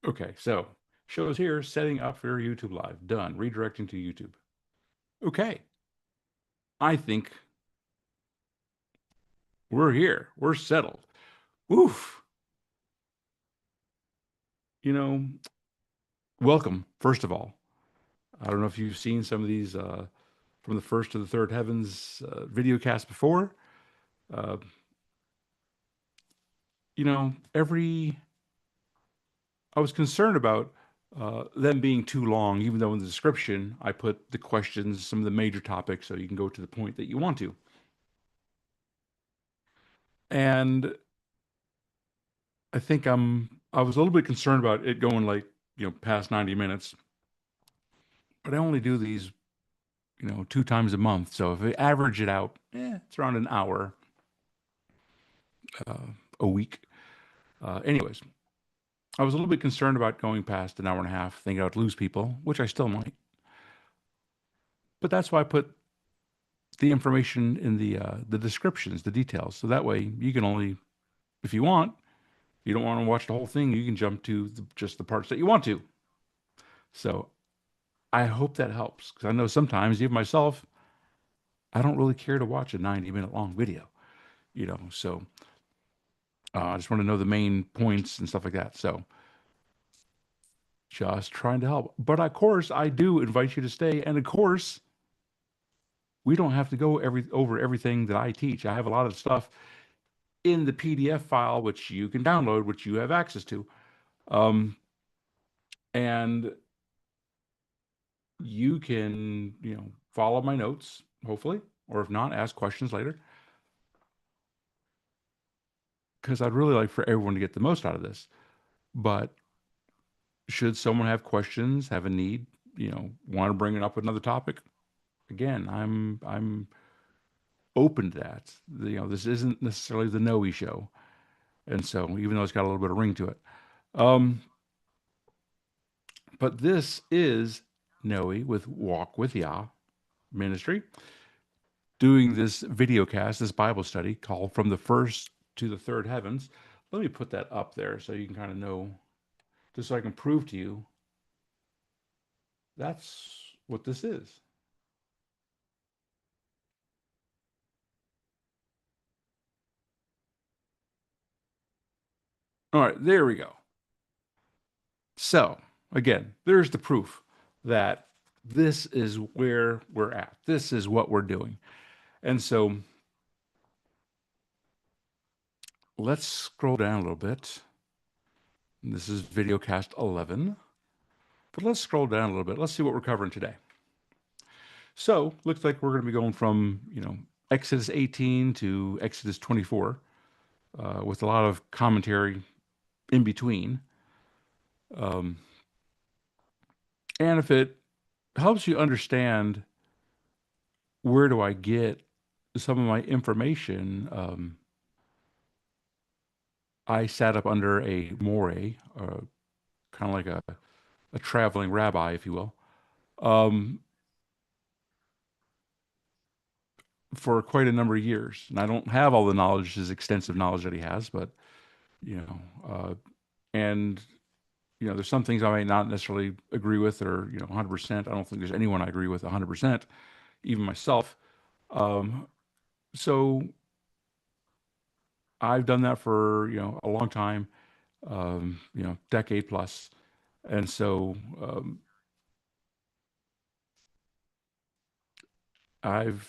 Okay, so shows here, setting up for your YouTube Live. Done. Redirecting to YouTube. Okay, I think we're here. We're settled. Oof. You know, welcome, first of all. I don't know if you've seen some of these from the first to the third heavens video cast before. Uh, I was concerned about them being too long, even though in the description I put the questions, some of the major topics, so you can go to the point that you want to. And I was a little bit concerned about it going like, past 90 minutes, but I only do these, two times a month. So if I average it out, it's around an hour uh, a week. Anyways, I was a little bit concerned about going past an hour and a half, thinking I'd lose people, which I still might. But that's why I put the information in the descriptions, the details. So that way you can only, if you want, you don't want to watch the whole thing, you can jump to just the parts that you want to. So I hope that helps because I know sometimes, even myself, I don't really care to watch a 90-minute long video, So I just want to know the main points and stuff like that. So just trying to help. But of course, I do invite you to stay. And of course, we don't have to go over everything that I teach. I have a lot of stuff in the PDF file, which you can download, which you have access to. Um, and you can, follow my notes, hopefully, or if not, ask questions later. Because I'd really like for everyone to get the most out of this. But should someone have questions, have a need, want to bring it up another topic, again, I'm open to that. This isn't necessarily the Noe show, and so even though it's got a little bit of ring to it, um, but this is Noe with Walk with Yah Ministry, doing this video cast, this Bible study called From the First to the Third Heavens. Let me put that up there so you can kind of know, just so I can prove to you that's what this is. All right, there we go. So, again, there's the proof that this is where we're at. This is what we're doing. And so let's scroll down a little bit. This is videocast 11. But let's scroll down a little bit. Let's see what we're covering today. So, looks like we're going to be going from, Exodus 18 to Exodus 24, with a lot of commentary in between. Um, and if it helps you understand where do I get some of my information, I sat up under a moray, kind of like a traveling rabbi, if you will, um, for quite a number of years. And I don't have all the knowledge, his extensive knowledge that he has, but, you know, uh, and, there's some things I might not necessarily agree with or, 100%. I don't think there's anyone I agree with 100%, even myself. Um, so I've done that for, a long time, decade plus. And so I've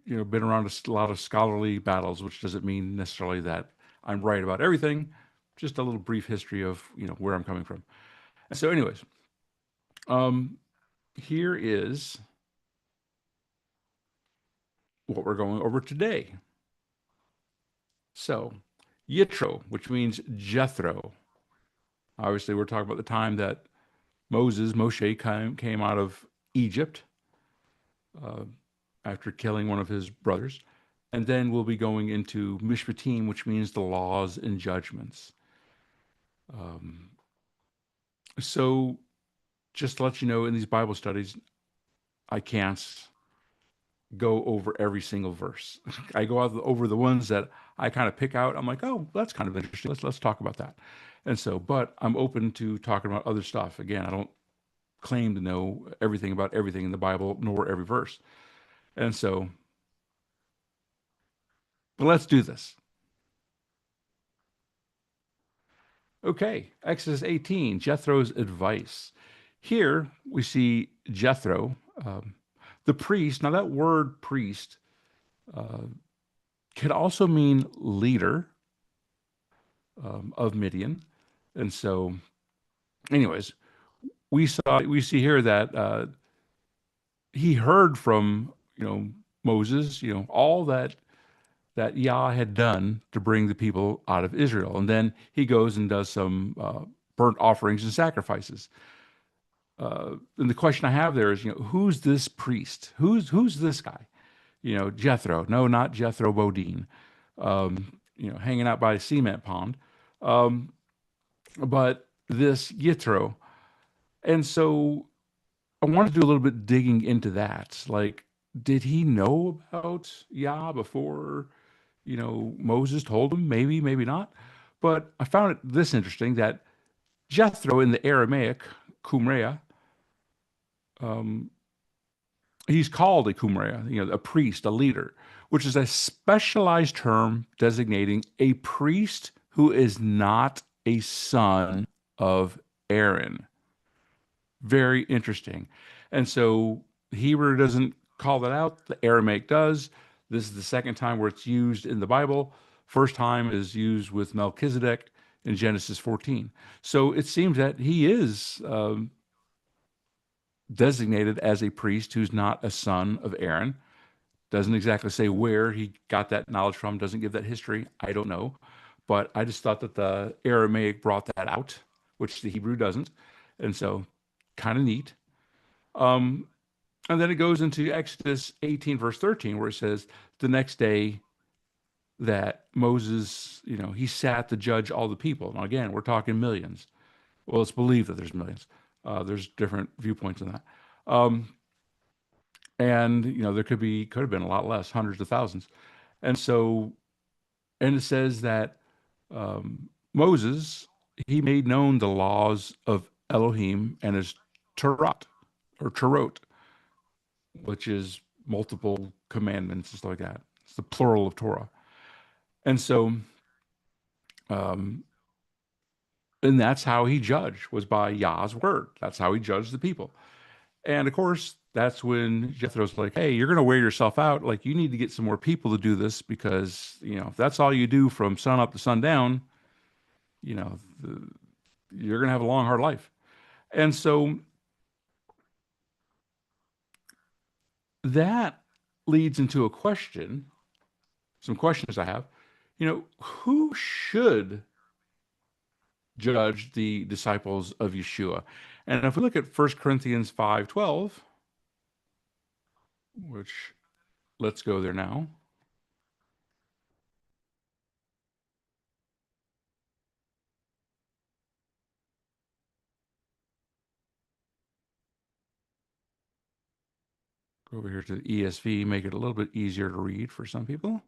been around a lot of scholarly battles, which doesn't mean necessarily that I'm right about everything. Just a little brief history of where I'm coming from. And so, anyways, um, here is what we're going over today. So, Yitro, which means Jethro. Obviously, we're talking about the time that Moshe came out of Egypt uh, after killing one of his brothers. And then we'll be going into Mishpatim, which means the laws and judgments. Um, so, just to let you know, in these Bible studies, I can't go over every single verse. I go over the ones that I kind of pick out. I'm like, oh, that's kind of interesting. Let's talk about that. And so, but I'm open to talking about other stuff. Again, I don't claim to know everything about everything in the Bible, nor every verse. And so, but let's do this. Okay, Exodus 18, Jethro's advice. Here we see Jethro, the priest. Now, that word priest could also mean leader of Midian. And so, anyways, we see here that he heard from Moses, all that Yah had done to bring the people out of Israel, and then he goes and does some burnt offerings and sacrifices. And the question I have there is, who's this priest? Who's this guy? Jethro? No, not Jethro Bodine. Hanging out by a cement pond, but this Jethro. And so I want to do a little bit digging into that. Like, did he know about Yah before, Moses told him? Maybe, maybe not. But I found it this interesting that Jethro in the Aramaic, Kumrea, he's called a Kumrea, a priest, a leader, which is a specialized term designating a priest who is not a son of Aaron. Very interesting. And so Hebrew doesn't call that out, the Aramaic does. This is the second time where it's used in the Bible. First time is used with Melchizedek in Genesis 14. So it seems that he is designated as a priest who's not a son of Aaron. Doesn't exactly say where he got that knowledge from, doesn't give that history. I don't know. But I just thought that the Aramaic brought that out, which the Hebrew doesn't. And so kind of neat. Um, and then it goes into Exodus 18, verse 13, where it says, the next day that Moses, he sat to judge all the people. Now, again, we're talking millions. Well, it's believed that there's millions. There's different viewpoints on that. And, there could have been a lot less, hundreds of thousands. And so, and it says that Moses, he made known the laws of Elohim and his Torah, or Torot, which is multiple commandments and stuff like that. It's the plural of Torah. And so, um, and that's how he judged, was by Yah's word. That's how he judged the people. And of course, that's when Jethro's like, hey, you're going to wear yourself out. Like, you need to get some more people to do this because, if that's all you do from sun up to sundown, you know, the, you're going to have a long, hard life. And so that leads into a question, some questions I have. Who should judge the disciples of Yeshua? And if we look at 1 Corinthians 5:12, which let's go there now. Go over here to the ESV, make it a little bit easier to read for some people.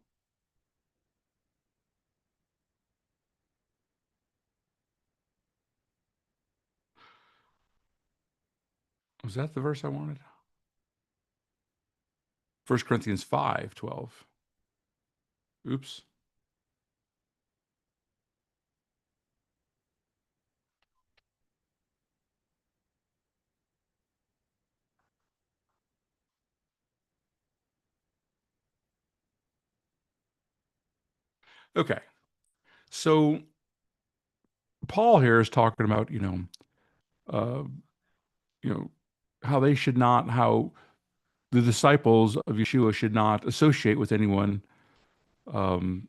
Was that the verse I wanted? 1 Corinthians 5:12. Oops. Okay. So Paul here is talking about, uh, you know, how they should not, how the disciples of Yeshua should not associate with anyone um,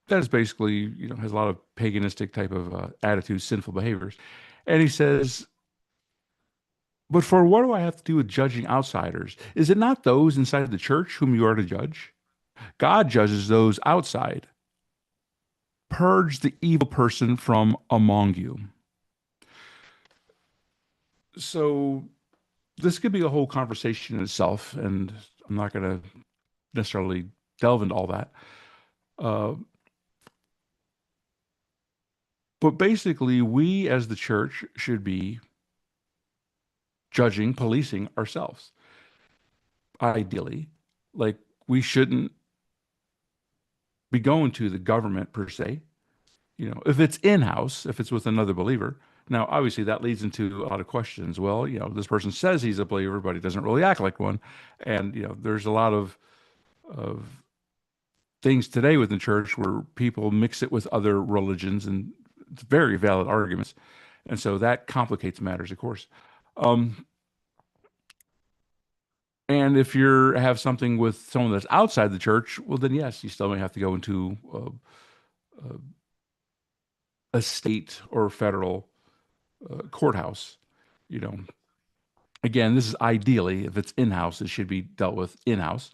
that is basically, has a lot of paganistic type of attitudes, sinful behaviors. And he says, but for what do I have to do with judging outsiders? Is it not those inside the church whom you are to judge? God judges those outside. Purge the evil person from among you. So this could be a whole conversation in itself, and I'm not going to necessarily delve into all that. Uh, but basically, we as the church should be judging, policing ourselves, ideally. Like, we shouldn't be going to the government per se. If it's in-house, if it's with another believer. Now, obviously, that leads into a lot of questions. Well, this person says he's a believer, but he doesn't really act like one. And, there's a lot of things today within church where people mix it with other religions, and it's very valid arguments. And so that complicates matters, of course. Um, and if you have something with someone that's outside the church, well, then yes, you still may have to go into a state or federal courthouse. You know, again, this is ideally, if it's in-house, it should be dealt with in-house,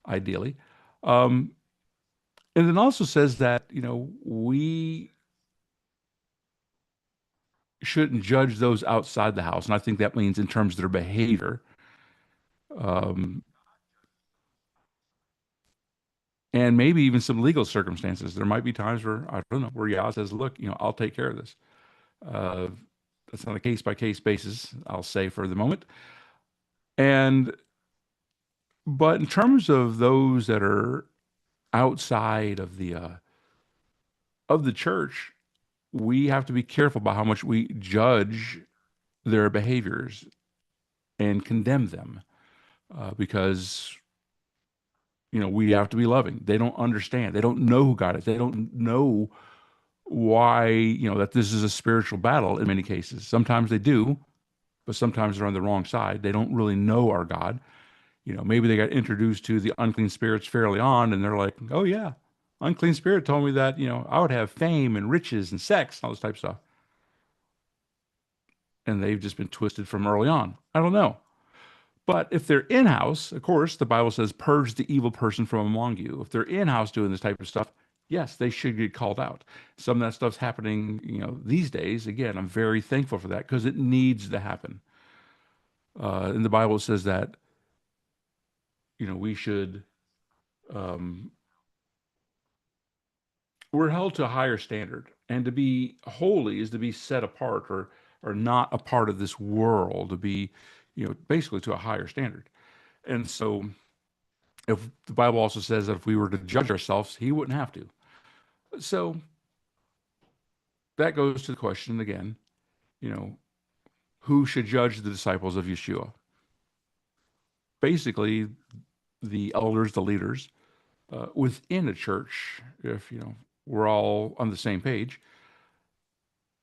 ideally. Um, and it also says that, we shouldn't judge those outside the house. And I think that means in terms of their behavior. Um, and maybe even some legal circumstances. There might be times where, I don't know, where Yah says, look, I'll take care of this. Uh, that's on a case by case basis, I'll say for the moment. And, but in terms of those that are outside of the church, we have to be careful about how much we judge their behaviors and condemn them, because we have to be loving. They don't understand. They don't know who God is. They don't know why, that this is a spiritual battle in many cases. Sometimes they do, but sometimes they're on the wrong side. They don't really know our God. Maybe they got introduced to the unclean spirits fairly on, and they're like, oh yeah, unclean spirit told me that, I would have fame and riches and sex and all this type of stuff. And they've just been twisted from early on. I don't know. But if they're in-house, of course, the Bible says, purge the evil person from among you. If they're in-house doing this type of stuff, yes, they should get called out. Some of that stuff's happening, these days. Again, I'm very thankful for that because it needs to happen. And the Bible says that, we should, um, we're held to a higher standard. And to be holy is to be set apart, or not a part of this world, to be, basically to a higher standard. And so if the Bible also says that if we were to judge ourselves, he wouldn't have to. So that goes to the question again, you know, who should judge the disciples of Yeshua? Basically, the elders, the leaders within a church, if, we're all on the same page.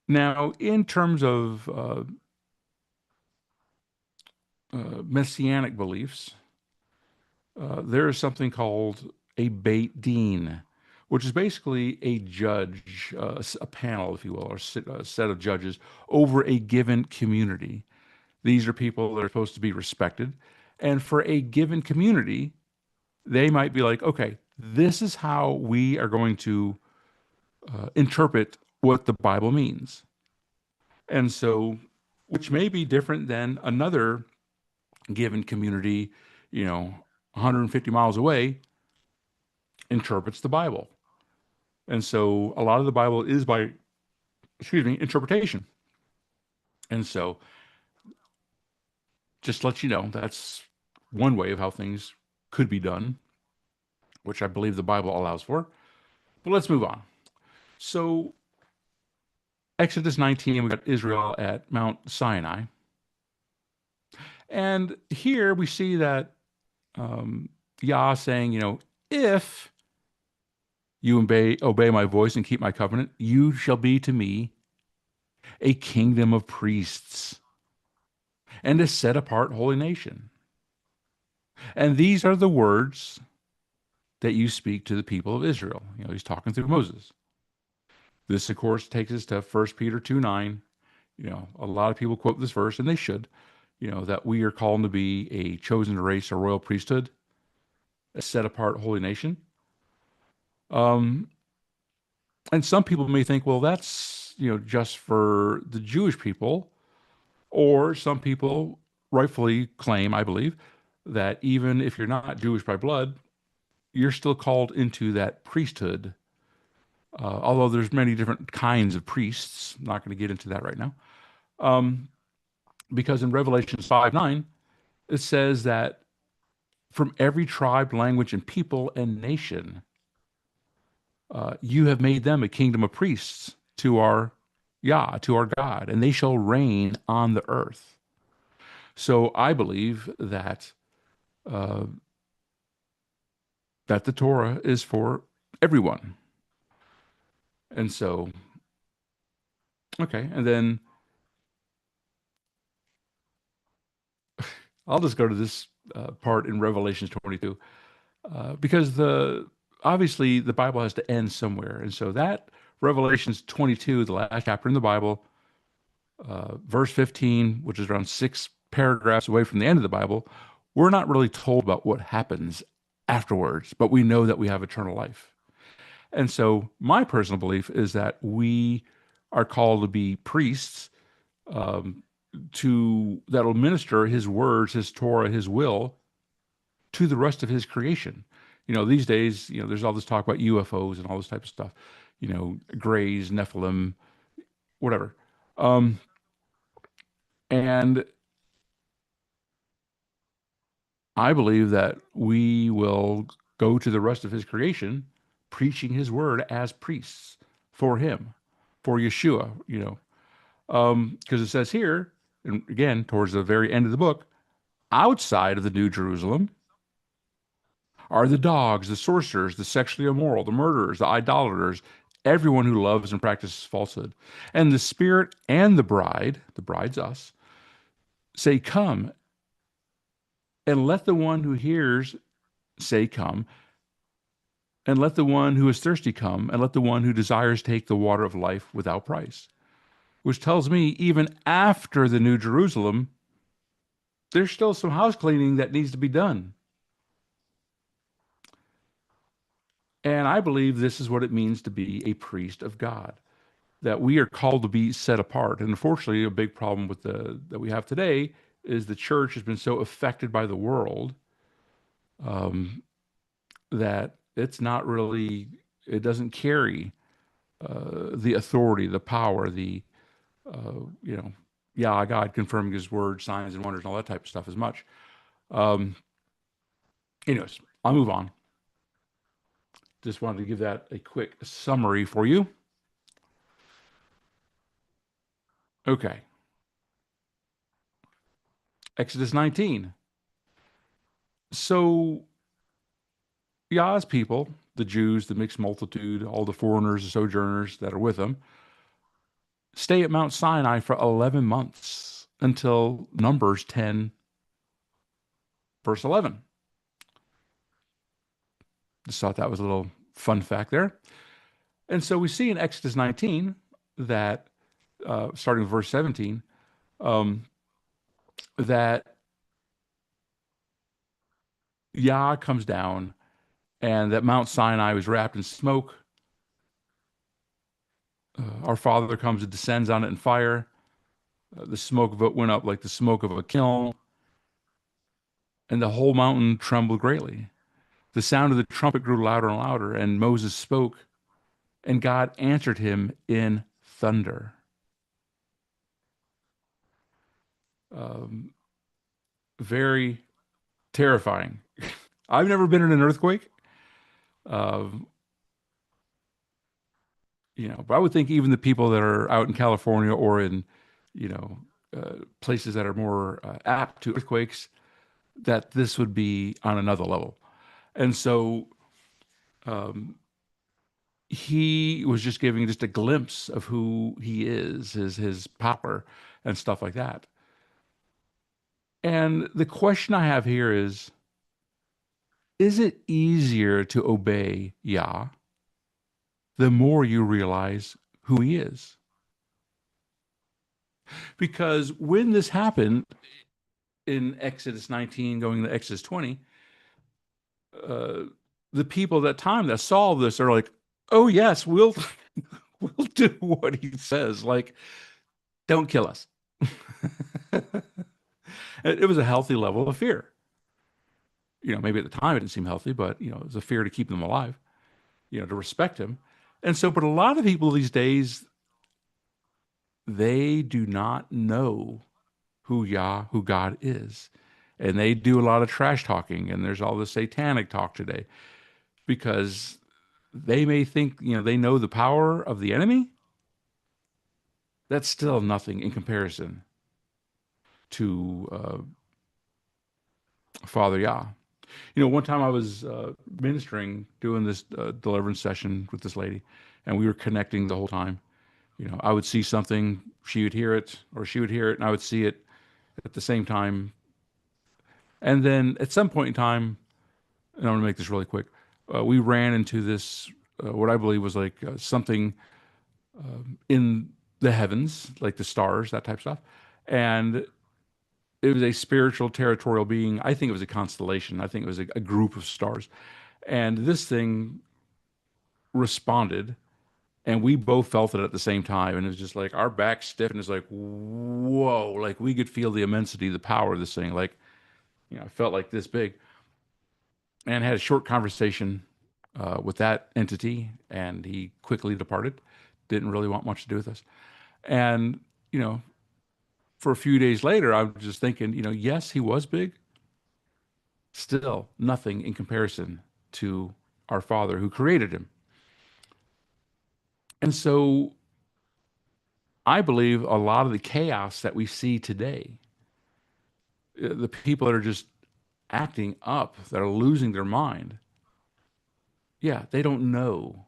Now, in terms of messianic beliefs, there is something called a Beit Din, which is basically a judge, a panel, if you will, or a set of judges over a given community. These are people that are supposed to be respected. And for a given community, they might be like, okay, this is how we are going to interpret what the Bible means. And so, which may be different than another given community, 150 miles away interprets the Bible. And so a lot of the Bible is by, interpretation. And so just to let you know, that's one way of how things could be done, which I believe the Bible allows for. But let's move on. So Exodus 19, we got Israel at Mount Sinai. And here we see that Yah saying, if you obey my voice and keep my covenant, you shall be to me a kingdom of priests and a set apart holy nation. And these are the words that you speak to the people of Israel. He's talking through Moses. This, of course, takes us to 1 Peter 2:9. A lot of people quote this verse, and they should, that we are called to be a chosen race, a royal priesthood, a set apart holy nation. And some people may think, well, that's, just for the Jewish people, or some people rightfully claim, I believe, that even if you're not Jewish by blood, you're still called into that priesthood. Although there's many different kinds of priests. I'm not going to get into that right now. Because in Revelation 5:9, it says that from every tribe, language, and people and nation, you have made them a kingdom of priests to our Yah, to our God, and they shall reign on the earth. So I believe that uh, that the Torah is for everyone. And so, okay, and then I'll just go to this part in Revelation 22 because the obviously the Bible has to end somewhere, and so that Revelations 22, the last chapter in the Bible, verse 15, which is around 6 paragraphs away from the end of the Bible, we're not really told about what happens afterwards, but we know that we have eternal life. And so my personal belief is that we are called to be priests um, to that'll minister his words, his Torah, his will to the rest of his creation. These days, there's all this talk about UFOs and all this type of stuff, grays, Nephilim, whatever. Um, and I believe that we will go to the rest of his creation preaching his word as priests for him, for Yeshua, because it says here, and again, towards the very end of the book, outside of the New Jerusalem are the dogs, the sorcerers, the sexually immoral, the murderers, the idolaters, everyone who loves and practices falsehood. And the Spirit and the bride's us, say, come, and let the one who hears say, come, and let the one who is thirsty come, and let the one who desires take the water of life without price. Which tells me, even after the New Jerusalem, there's still some house cleaning that needs to be done. And I believe this is what it means to be a priest of God, that we are called to be set apart. And unfortunately, a big problem with that we have today is the church has been so affected by the world that it's not really, it doesn't carry the authority, the power, you know, yeah, God confirming his word, signs and wonders, and all that type of stuff as much. Um, Anyways, I'll move on. Just wanted to give that a quick summary for you. Okay. Exodus 19. So Yah's people, the Jews, the mixed multitude, all the foreigners, the sojourners that are with them, stay at Mount Sinai for 11 months until Numbers 10, verse 11. Just thought that was a little fun fact there. And so we see in Exodus 19 that, starting with verse 17, that Yah comes down and that Mount Sinai was wrapped in smoke. Our Father comes and descends on it in fire. The smoke of it went up like the smoke of a kiln, and the whole mountain trembled greatly. The sound of the trumpet grew louder and louder, and Moses spoke, and God answered him in thunder. Um, Very terrifying. I've never been in an earthquake, uh, but I would think even the people that are out in California or in, you know, places that are more apt to earthquakes, that this would be on another level. And so um, he was just giving just a glimpse of who he is, his power and stuff like that. And the question I have here is it easier to obey Yah the more you realize who he is? Because when this happened in Exodus 19, going to Exodus 20, uh, the people at that time that saw this are like, oh, yes, we'll do what he says. Like, don't kill us. It was a healthy level of fear. Maybe at the time it didn't seem healthy, but it was a fear to keep them alive, to respect him. And so, but a lot of people these days, they do not know who God is. And they do a lot of trash talking, and there's all this satanic talk today because they may think, they know the power of the enemy. That's still nothing in comparison to Father Yah. One time I was ministering, doing this deliverance session with this lady, and we were connecting the whole time. I would see something, she would hear it, or she would hear it, and I would see it at the same time. And then at some point in time, and I'm going to make this really quick, we ran into this, what I believe was like something in the heavens, like the stars, that type of stuff. And it was a spiritual territorial being. I think it was a constellation. I think it was a group of stars. And this thing responded, and we both felt it at the same time. And it was just like our back stiffened. It's like, whoa, like we could feel the immensity, the power of this thing. Like, I felt like this big. And had a short conversation with that entity, and he quickly departed. Didn't really want much to do with us. And, for a few days later, I was just thinking, yes, he was big. Still nothing in comparison to our Father who created him. And so I believe a lot of the chaos that we see today, the people that are just acting up, that are losing their mind, yeah, they don't know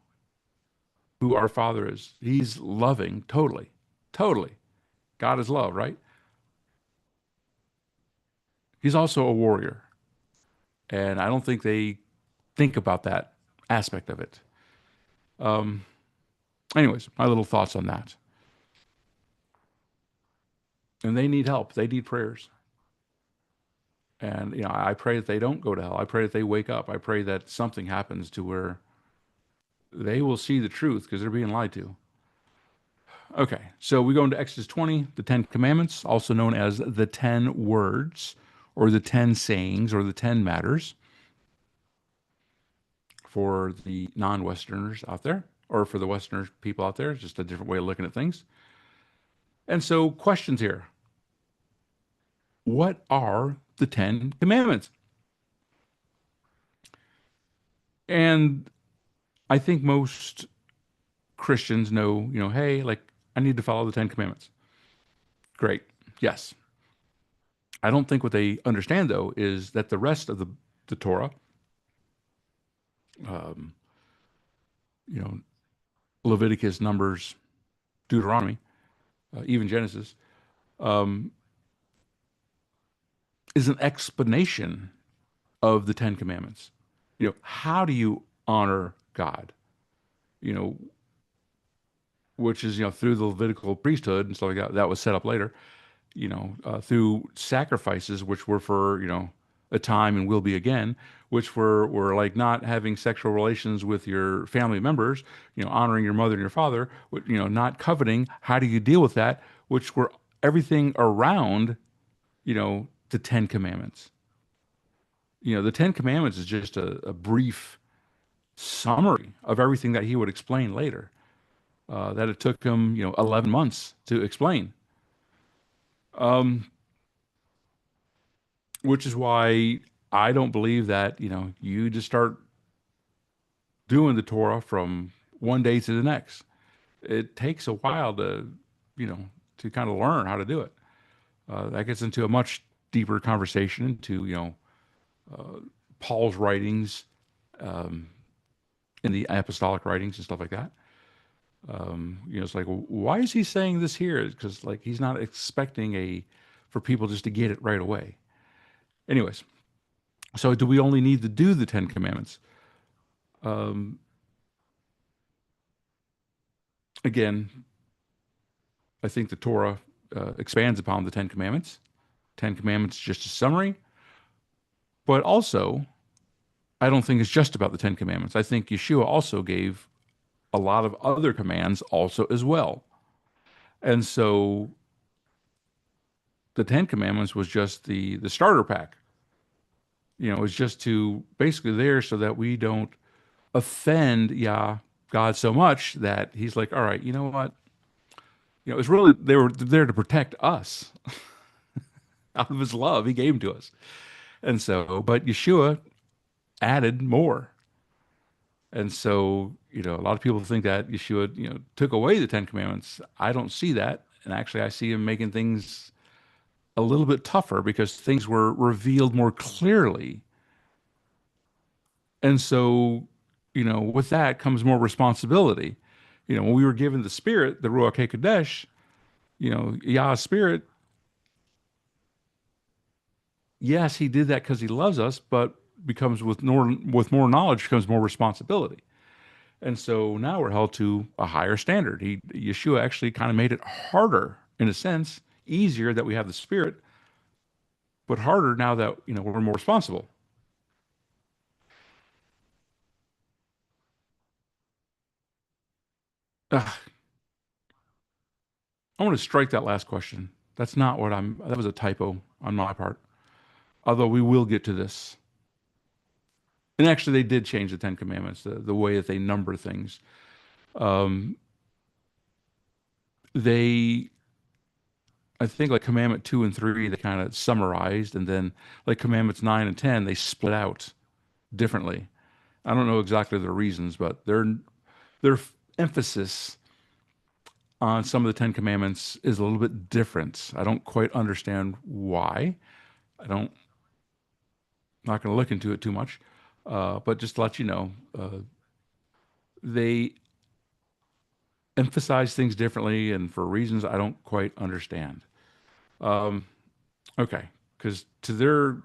who our Father is. He's loving, totally, totally. God is love, right? He's also a warrior. And I don't think they think about that aspect of it. Um, Anyways, my little thoughts on that. And they need help. They need prayers. And, I pray that they don't go to hell. I pray that they wake up. I pray that something happens to where they will see the truth because they're being lied to. Okay, so we go into Exodus 20, the 10 Commandments, also known as the 10 words or the 10 sayings or the 10 matters for the non-Westerners out there, or for the Western people out there. It's just a different way of looking at things. And so, questions here. What are the 10 Commandments? And I think most Christians know, hey, like, I need to follow the 10 Commandments. Great. Yes. I don't think what they understand, though, is that the rest of the Torah, um, you know, Leviticus, Numbers, Deuteronomy, even Genesis, um, is an explanation of the 10 Commandments. How do you honor God? You know, which is, through the Levitical priesthood and stuff like that, that was set up later, through sacrifices, which were for, a time and will be again, which were like not having sexual relations with your family members, honoring your mother and your father, not coveting. How do you deal with that? Which were everything around, the 10 Commandments. The 10 Commandments is just a brief summary of everything that he would explain later. That it took him, 11 months to explain. Which is why I don't believe that, you just start doing the Torah from one day to the next. It takes a while you know, to kind of learn how to do it. That gets into a much deeper conversation into, Paul's writings, in the apostolic writings and stuff like that. It's like, well, why is he saying this here? Because like he's not expecting for people just to get it right away. Anyways, so do we only need to do the 10 Commandments? Again, I think the Torah expands upon the 10 Commandments. 10 Commandments is just a summary, but also I don't think it's just about the 10 Commandments. I think Yeshua also gave a lot of other commands also as well. And so the Ten Commandments was just the starter pack. It was just to basically there so that we don't offend God so much that he's like, all right, you know what? It's really they were there to protect us out of his love. He gave them to us. And so, but Yeshua added more. And so, a lot of people think that Yeshua, took away the Ten Commandments. I don't see that. And actually, I see him making things a little bit tougher because things were revealed more clearly. And so, with that comes more responsibility. When we were given the Spirit, the Ruach HaKodesh, Yah's Spirit, yes, he did that because he loves us, but becomes with more knowledge becomes more responsibility. And so now we're held to a higher standard. Yeshua actually kind of made it harder in a sense, easier that we have the Spirit, but harder now that we're more responsible. Ugh, I want to strike that last question. That's not what I'm. That was a typo on my part. Although we will get to this. And actually, they did change the Ten Commandments, the way that they number things. Um, they, I think, like Commandment 2 and 3, they kind of summarized, and then like Commandments 9 and 10, they split out differently. I don't know exactly the reasons, but their emphasis on some of the Ten Commandments is a little bit different. I don't quite understand why. I don't. Not going to look into it too much, but just to let you know, they emphasize things differently and for reasons I don't quite understand. Um, okay, because to their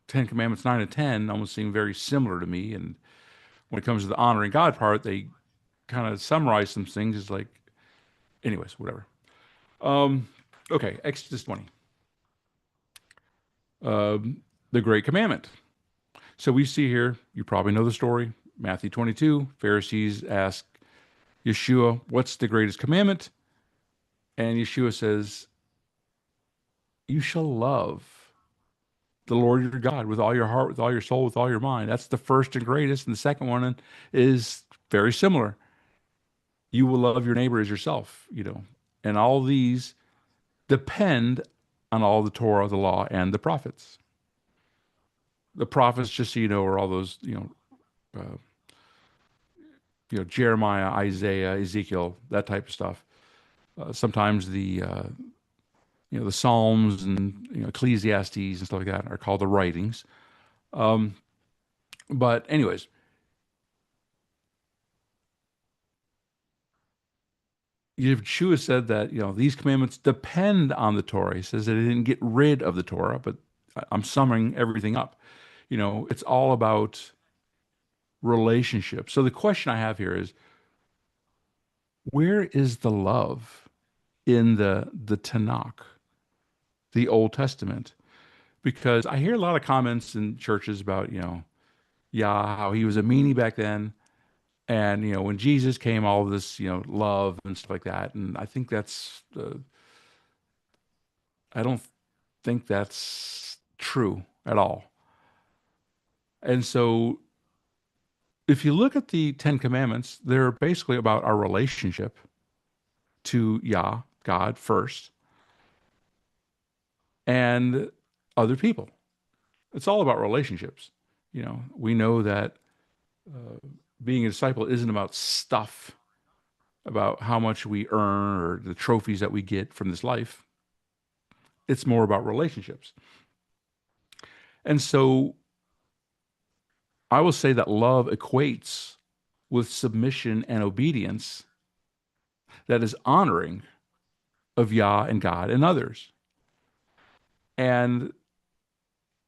Ten Commandments 9 and 10 almost seem very similar to me, and when it comes to the honoring God part, they kind of summarize some things. It's like, anyways, whatever. Um, okay, Exodus 20, the Great Commandment. So we see here, you probably know the story. Matthew 22, Pharisees ask Yeshua, what's the greatest commandment? And Yeshua says, you shall love the Lord your God with all your heart, with all your soul, with all your mind. That's the first and greatest. And the second one is very similar. You will love your neighbor as yourself. And all these depend on all the Torah, the law, and the prophets. The prophets, just so you know, are all those, uh, Jeremiah, Isaiah, Ezekiel, that type of stuff. Sometimes the Psalms and Ecclesiastes and stuff like that are called the writings. Um, but anyways, Yeshua said that these commandments depend on the Torah. He says that he didn't get rid of the Torah, but I'm summing everything up. It's all about relationships. So the question I have here is, where is the love in the Tanakh, the Old Testament? Because I hear a lot of comments in churches about, how he was a meanie back then. And, when Jesus came, all of this, love and stuff like that. And I think I don't think that's true at all. And so if you look at the Ten Commandments, they're basically about our relationship to Yah, God first, and other people. It's all about relationships. We know that uh, being a disciple isn't about stuff, about how much we earn or the trophies that we get from this life. It's more about relationships. And so I will say that love equates with submission and obedience that is honoring of Yah and God and others. And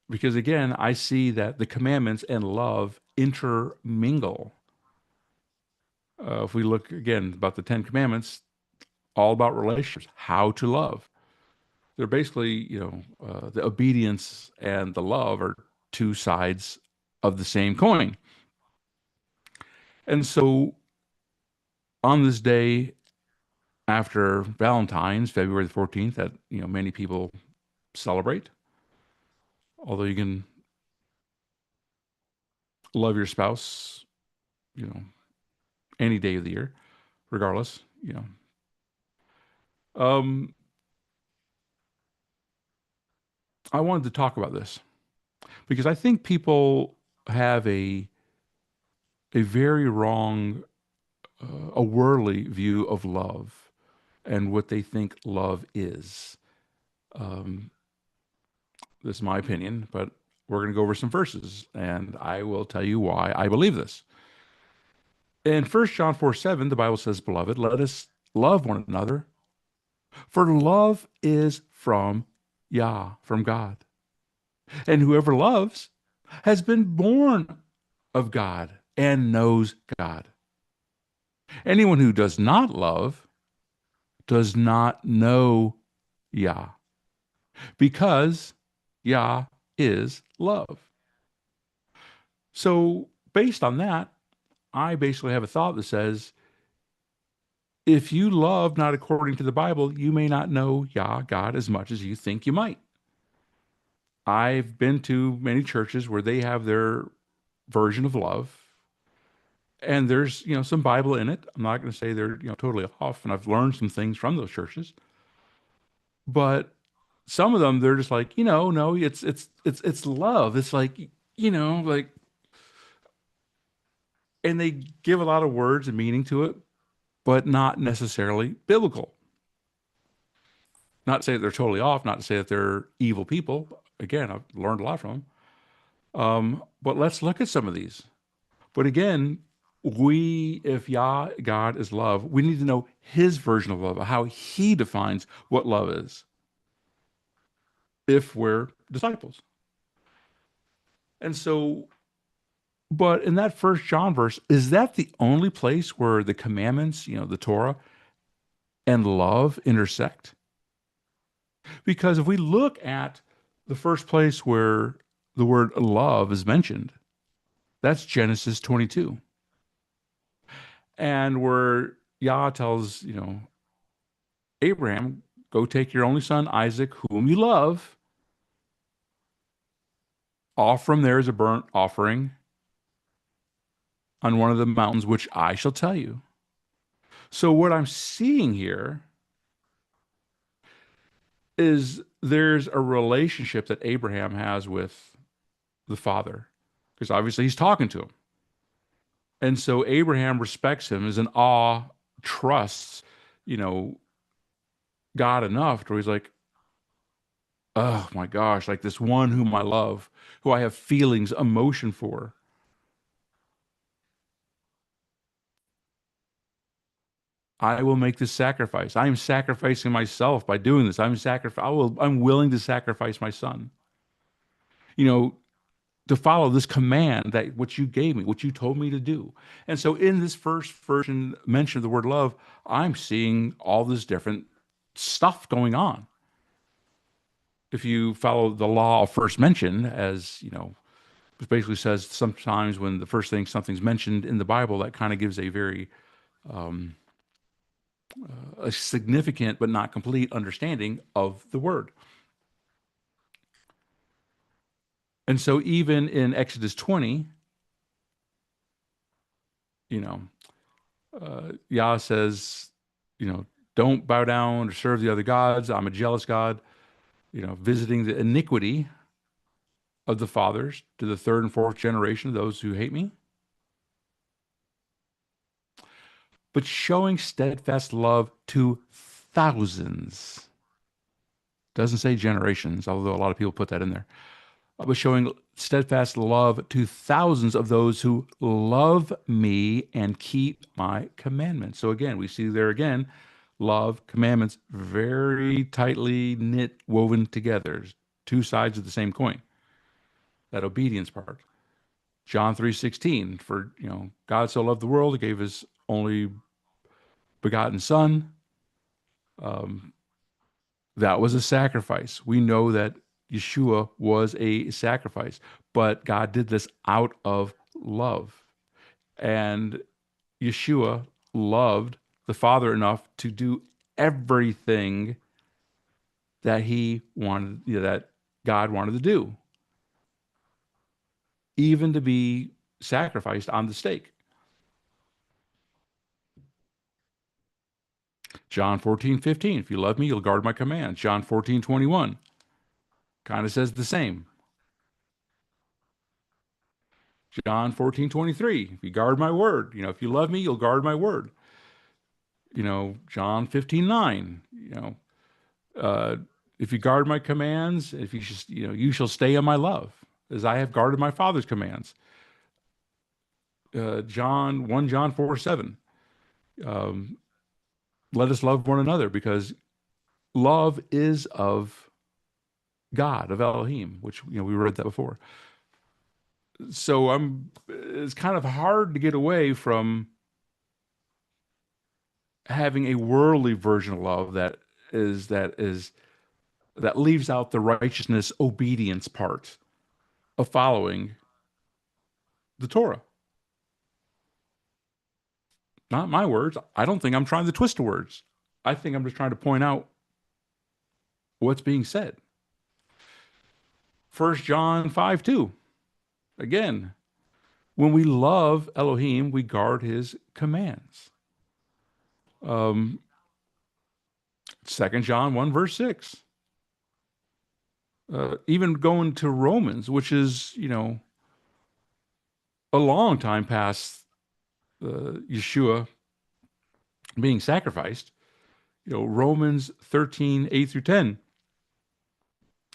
because again, I see that the commandments and love intermingle. If we look again about the Ten Commandments, all about relationships, how to love. They're basically, the obedience and the love are two sides of the same coin. And so on this day, after Valentine's, February the 14th, that many people celebrate. Although you can love your spouse, you know, any day of the year, regardless. Um, I wanted to talk about this because I think people have a very wrong, a worldly view of love and what they think love is. Um, this is my opinion, but we're going to go over some verses, and I will tell you why I believe this. In 1 John 4:7, the Bible says, "Beloved, let us love one another, for love is from Yah, from God. And whoever loves has been born of God and knows God. Anyone who does not love does not know Yah, because Yah is love." So, based on that, I basically have a thought that says, if you love not according to the Bible, you may not know Yah, God, as much as you think you might. I've been to many churches where they have their version of love, and there's some Bible in it. I'm not going to say they're totally off, and I've learned some things from those churches. But some of them, they're just like, no, it's love. It's like, like, and they give a lot of words and meaning to it, but not necessarily biblical. Not to say that they're totally off, not to say that they're evil people. Again, I've learned a lot from them. But let's look at some of these. But again, if Yah, God is love, we need to know his version of love, how he defines what love is, if we're disciples. And so, but in that 1 John verse, is that the only place where the commandments, the Torah, and love intersect? Because if we look at the first place where the word love is mentioned, that's Genesis 22. And where Yah tells, Abraham, go take your only son, Isaac, whom you love, offer him there as a burnt offering on one of the mountains, which I shall tell you. So what I'm seeing here is there's a relationship that Abraham has with the Father, because obviously he's talking to him. And so Abraham respects him, is in awe, trusts, you know, God enough to where he's like, oh my gosh, like this one whom I love, who I have feelings, emotion for. I will make this sacrifice. I am sacrificing myself by doing this. I'm willing to sacrifice my son. You know, to follow this command that what you gave me, what you told me to do. And so in this first version mention of the word love, I'm seeing all this different stuff going on. If you follow the law of first mention, as it basically says sometimes when the first thing something's mentioned in the Bible, that kind of gives a very um, a significant but not complete understanding of the word. And so even in Exodus 20, you know, Yah says, don't bow down or serve the other gods. I'm a jealous God, visiting the iniquity of the fathers to the third and fourth generation of those who hate me, but showing steadfast love to thousands. Doesn't say generations, although a lot of people put that in there. But showing steadfast love to thousands of those who love me and keep my commandments. So again, we see there again, love, commandments, very tightly knit, woven together. Two sides of the same coin. That obedience part. John 3:16, for God so loved the world, he gave his only begotten son. Um, that was a sacrifice. We know that Yeshua was a sacrifice, but God did this out of love. And Yeshua loved the Father enough to do everything that he wanted, that God wanted to do, even to be sacrificed on the stake. John 14:15, if you love me, you'll guard my commands. John 14:21 kind of says the same. John 14:23, if you guard my word, if you love me, you'll guard my word. John 15:9, uh, if you guard my commands, if you just, you shall stay in my love, as I have guarded my Father's commands. John 4:7, um, let us love one another because love is of God, of Elohim, which, we read that before. So it's kind of hard to get away from having a worldly version of love that leaves out the righteousness obedience part of following the Torah. Not my words. I don't think I'm trying to twist the words. I think I'm just trying to point out what's being said. 1 John 5:2. Again, when we love Elohim, we guard his commands. 2 John 1 verse 6. Even going to Romans, which is, a long time past Yeshua being sacrificed. Romans 13:8 through 10.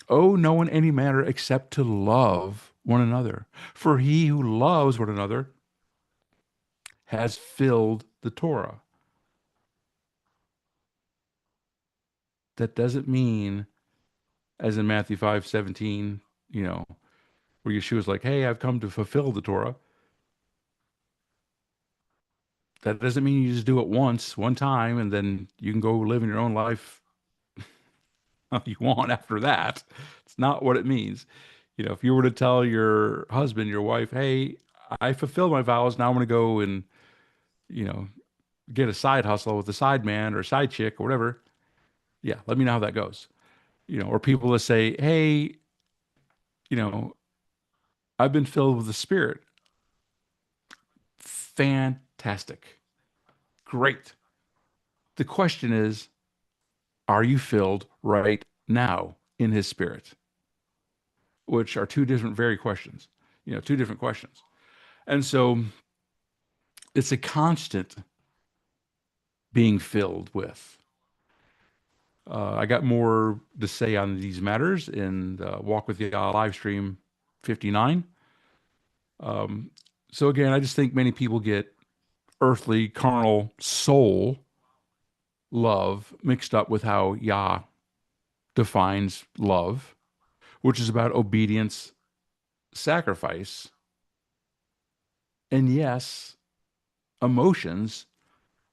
Owe no one any matter except to love one another. For he who loves one another has filled the Torah. That doesn't mean, as in Matthew 5:17, where Yeshua's like, hey, I've come to fulfill the Torah. That doesn't mean you just do it once, one time, and then you can go live in your own life how you want after that. It's not what it means. If you were to tell your husband, your wife, hey, I fulfilled my vows, now I'm going to go and, you know, get a side hustle with a side man or a side chick or whatever. Yeah, let me know how that goes. Or people that say, hey, you know, I've been filled with the Spirit. Fantastic. Great. The question is, are you filled right now in his Spirit? Which are two different very questions, two different questions. And so it's a constant being filled with. I got more to say on these matters in the Walk with Yah live stream 59. So again, I just think many people get earthly, carnal, soul love mixed up with how Yah defines love, which is about obedience, sacrifice, and yes, emotions,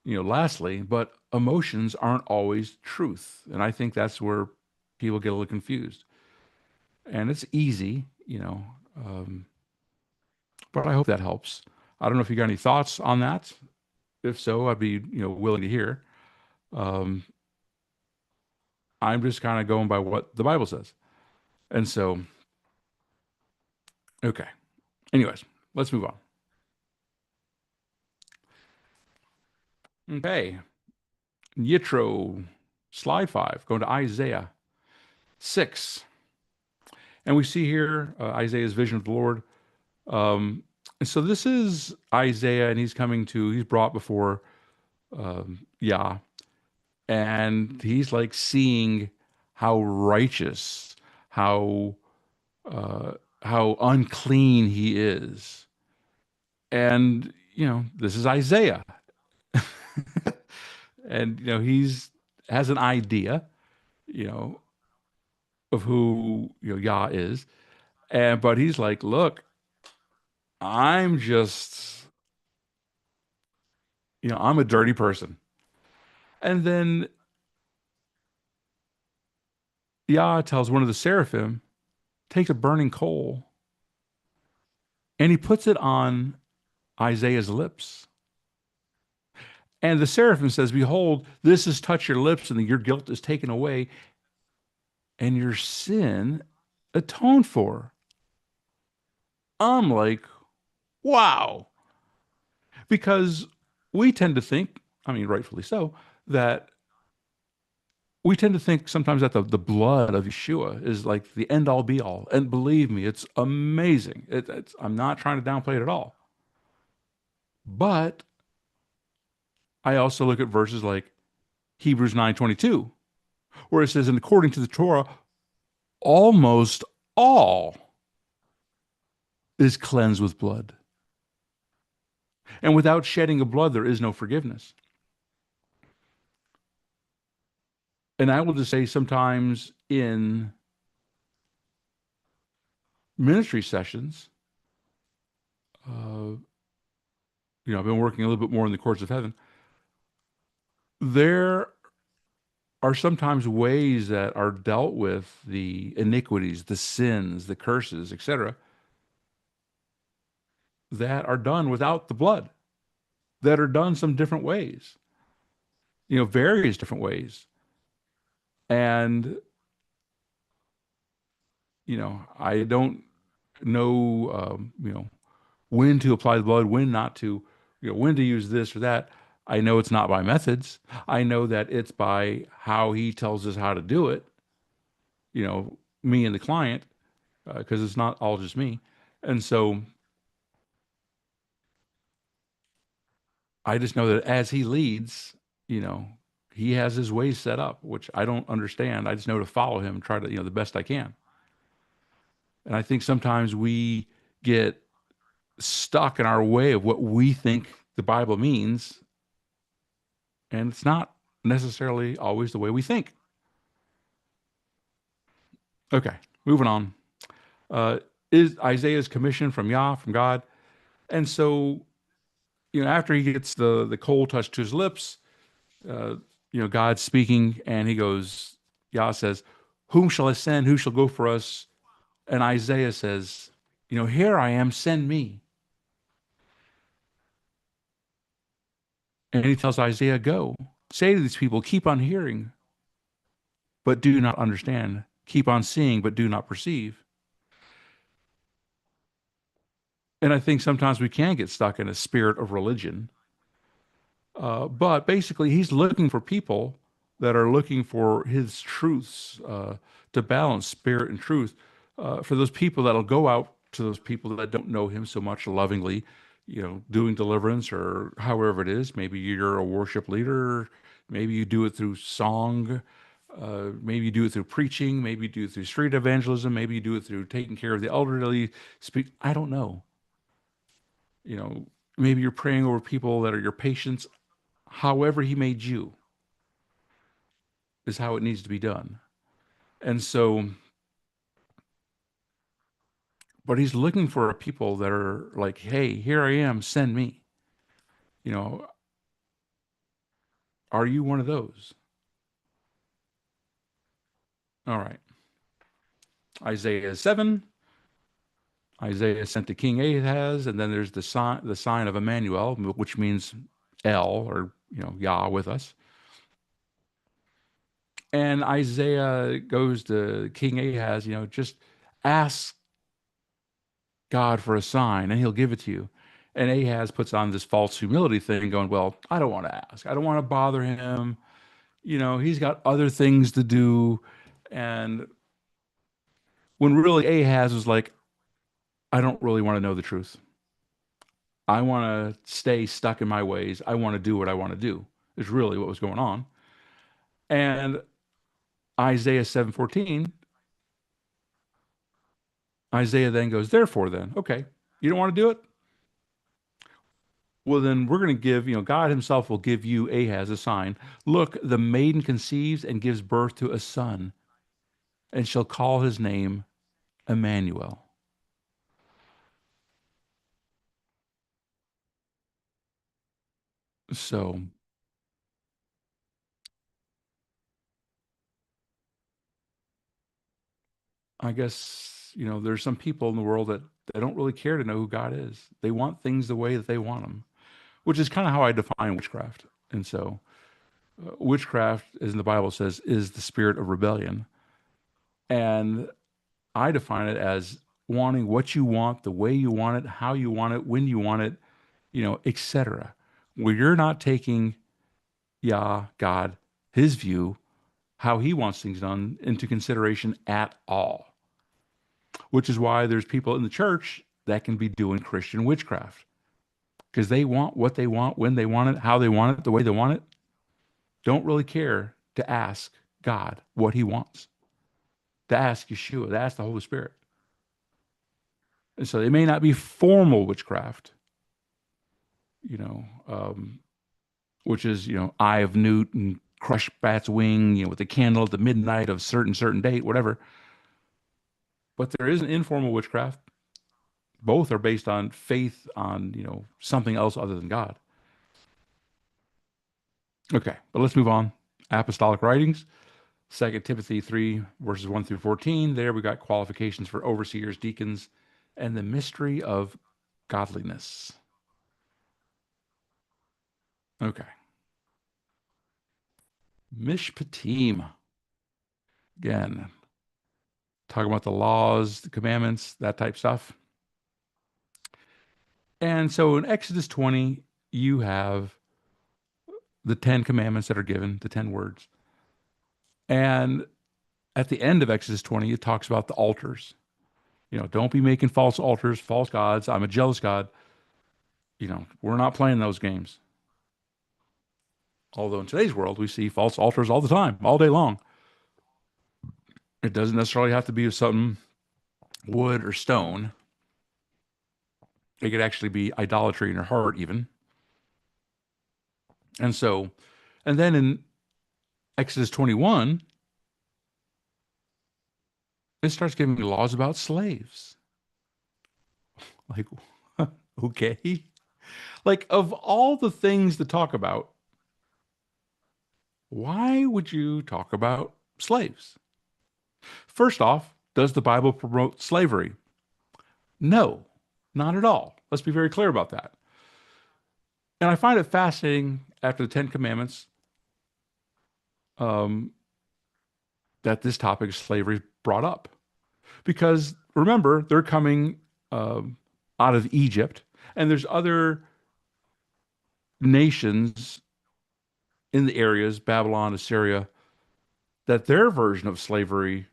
lastly, but emotions aren't always truth. And I think that's where people get a little confused. And it's easy, but I hope that helps. I don't know if you got any thoughts on that. If so, I'd be, willing to hear. Um, I'm just kind of going by what the Bible says. And so, okay. Anyways, let's move on. Okay. Jethro, slide 5, going to Isaiah 6. And we see here Isaiah's vision of the Lord. And so this is Isaiah, and he's brought before Yah, and he's like seeing how righteous, uh, how unclean he is. And, this is Isaiah. And, he's has an idea, you know, of who, Yah is. But he's like, look, I'm just, I'm a dirty person. And then Yah tells one of the seraphim, take a burning coal, and he puts it on Isaiah's lips. And the seraphim says, behold, this has touched your lips, and your guilt is taken away, and your sin atoned for. I'm like, wow. Because we tend to think, I mean, rightfully so, that we tend to think sometimes that the blood of Yeshua is like the end all be all. And believe me, it's amazing. I'm not trying to downplay it at all. But I also look at verses like Hebrews 9:22, where it says, and according to the Torah, almost all is cleansed with blood. And without shedding of blood, there is no forgiveness. And I will just say sometimes in ministry sessions, uh, I've been working a little bit more in the courts of heaven. There are sometimes ways that are dealt with the iniquities, the sins, the curses, etc., that are done without the blood, that are done some different ways, various different ways. And, I don't know, when to apply the blood, when not to, when to use this or that. I know it's not by methods. I know that it's by how he tells us how to do it, me and the client, because it's not all just me. And so I just know that as he leads, you know, he has his ways set up, which I don't understand. I just know to follow him, try to, the best I can. And I think sometimes we get stuck in our way of what we think the Bible means, and it's not necessarily always the way we think. Okay, moving on. Uh, is Isaiah's commission from Yah, from God? And so, after he gets the coal touched to his lips, uh, God's speaking, and he goes, Yah says, "Whom shall I send? Who shall go for us?" And Isaiah says, "Here I am, send me." And he tells Isaiah, "Go, say to these people, keep on hearing, but do not understand. Keep on seeing, but do not perceive." And I think sometimes we can get stuck in a spirit of religion. But basically, he's looking for people that are looking for his truths, to balance spirit and truth. For those people that'll go out to those people that don't know him so much lovingly, doing deliverance or however it is. Maybe you're a worship leader. Maybe you do it through song. Maybe you do it through preaching. Maybe you do it through street evangelism. Maybe you do it through taking care of the elderly. I don't know. You know, maybe you're praying over people that are your patients. However he made you is how it needs to be done. And so, but he's looking for people that are like, hey, here I am, send me. You know, are you one of those? All right. Isaiah 7, Isaiah sent to King Ahaz, and then there's the sign of Emmanuel, which means El, or Yah with us. And Isaiah goes to King Ahaz, just ask God for a sign and he'll give it to you. And Ahaz puts on this false humility thing, going, well, I don't want to ask. I don't want to bother him. He's got other things to do. And when really Ahaz was like, I don't really want to know the truth. I want to stay stuck in my ways. I want to do what I want to do, is really what was going on. And Isaiah 7:14, Isaiah then goes, therefore then, okay, you don't want to do it? Well, then we're going to give, God himself will give you, Ahaz, a sign. Look, the maiden conceives and gives birth to a son, and shall call his name Emmanuel. So I guess, there's some people in the world that they don't really care to know who God is. They want things the way that they want them, which is kind of how I define witchcraft. And so witchcraft, as in the Bible says, is the spirit of rebellion. And I define it as wanting what you want, the way you want it, how you want it, when you want it, etc. Where you're not taking Yah, God, his view, how he wants things done into consideration at all. Which is why there's people in the church that can be doing Christian witchcraft because they want what they want, when they want it, how they want it, the way they want it. Don't really care to ask God what he wants, to ask Yeshua, to ask the Holy Spirit. And so it may not be formal witchcraft, which is, eye of newt and crush bat's wing, with a candle at the midnight of certain date, whatever. But there is an informal witchcraft. Both are based on faith on, something else other than God. Okay, but let's move on. Apostolic writings, 2 Timothy 3, verses 1 through 14. There we got qualifications for overseers, deacons, and the mystery of godliness. Okay. Mishpatim. Again, talking about the laws, the commandments, that type stuff. And so in Exodus 20, you have the 10 commandments that are given, the 10 words. And at the end of Exodus 20, it talks about the altars. Don't be making false altars, false gods. I'm a jealous God. We're not playing those games. Although in today's world, we see false altars all the time, all day long. It doesn't necessarily have to be something wood or stone. It could actually be idolatry in your heart, even. And then in Exodus 21, it starts giving me laws about slaves. Like, okay. Like, of all the things to talk about, why would you talk about slaves? First off, does the Bible promote slavery? No, not at all. Let's be very clear about that. And I find it fascinating after the Ten Commandments that this topic of slavery is brought up. Because remember, they're coming out of Egypt, and there's other nations in the areas, Babylon, Assyria, that their version of slavery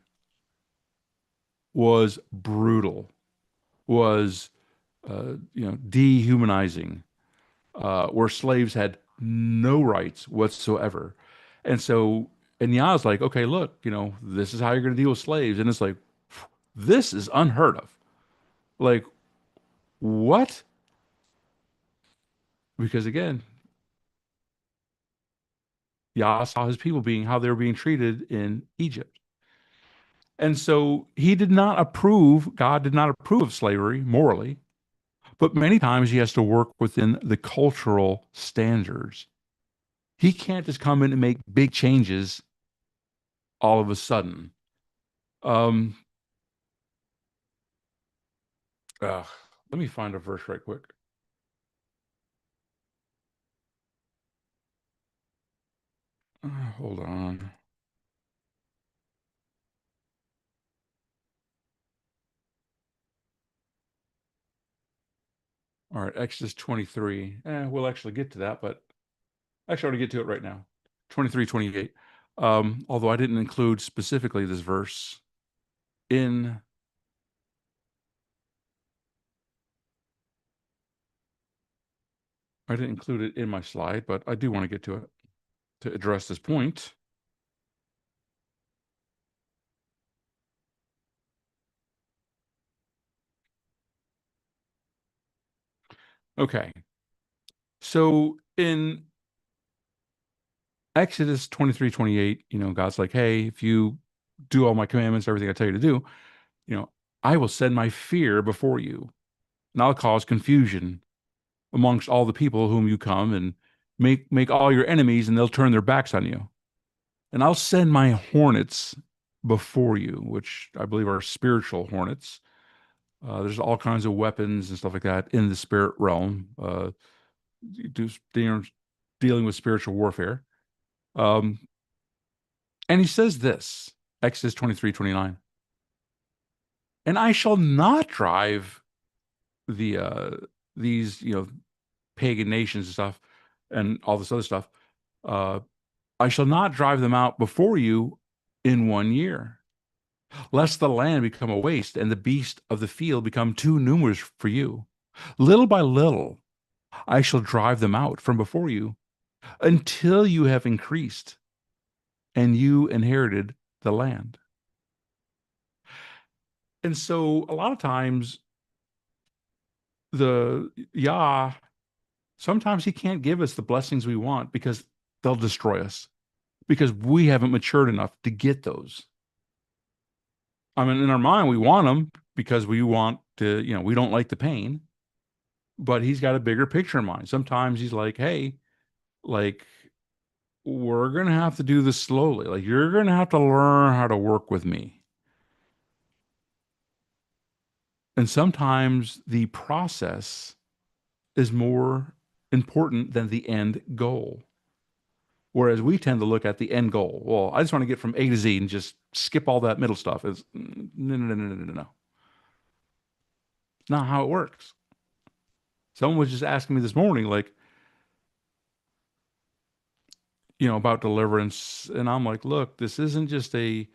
was brutal, was dehumanizing, where slaves had no rights whatsoever. And Yah's like, okay, look, this is how you're going to deal with slaves. And it's like, this is unheard of. Like, what? Because again, Yah saw his people how they were being treated in Egypt. And so God did not approve of slavery morally, but many times he has to work within the cultural standards. He can't just come in and make big changes all of a sudden. Um, let me find a verse right quick. Hold on. All right, Exodus 23. We'll actually get to that, but actually I want to get to it right now. 23, 28. Although I didn't include specifically this verse in I didn't include it in my slide, but I do want to get to it to address this point. Okay. So in Exodus 23, 28, God's like, hey, if you do all my commandments, everything I tell you to do, I will send my fear before you, and I'll cause confusion amongst all the people whom you come and make all your enemies, and they'll turn their backs on you. And I'll send my hornets before you, which I believe are spiritual hornets. There's all kinds of weapons and stuff like that in the spirit realm. dealing with spiritual warfare. And he says this, Exodus 23:29. And I shall not drive these, pagan nations and stuff and all this other stuff. Uh, I shall not drive them out before you in 1 year, lest the land become a waste and the beast of the field become too numerous for you. Little by little, I shall drive them out from before you until you have increased and you inherited the land. And so a lot of times the Yah, sometimes he can't give us the blessings we want because they'll destroy us because we haven't matured enough to get those. I mean, in our mind, we want them because we want to, we don't like the pain, but he's got a bigger picture in mind. Sometimes he's like, hey, like, we're going to have to do this slowly. Like, you're going to have to learn how to work with me. And sometimes the process is more important than the end goal. Whereas we tend to look at the end goal. Well, I just want to get from A to Z and just skip all that middle stuff. It's no, no, no, no, no, no. It's not how it works. Someone was just asking me this morning, like, about deliverance. And I'm like, look, this isn't just they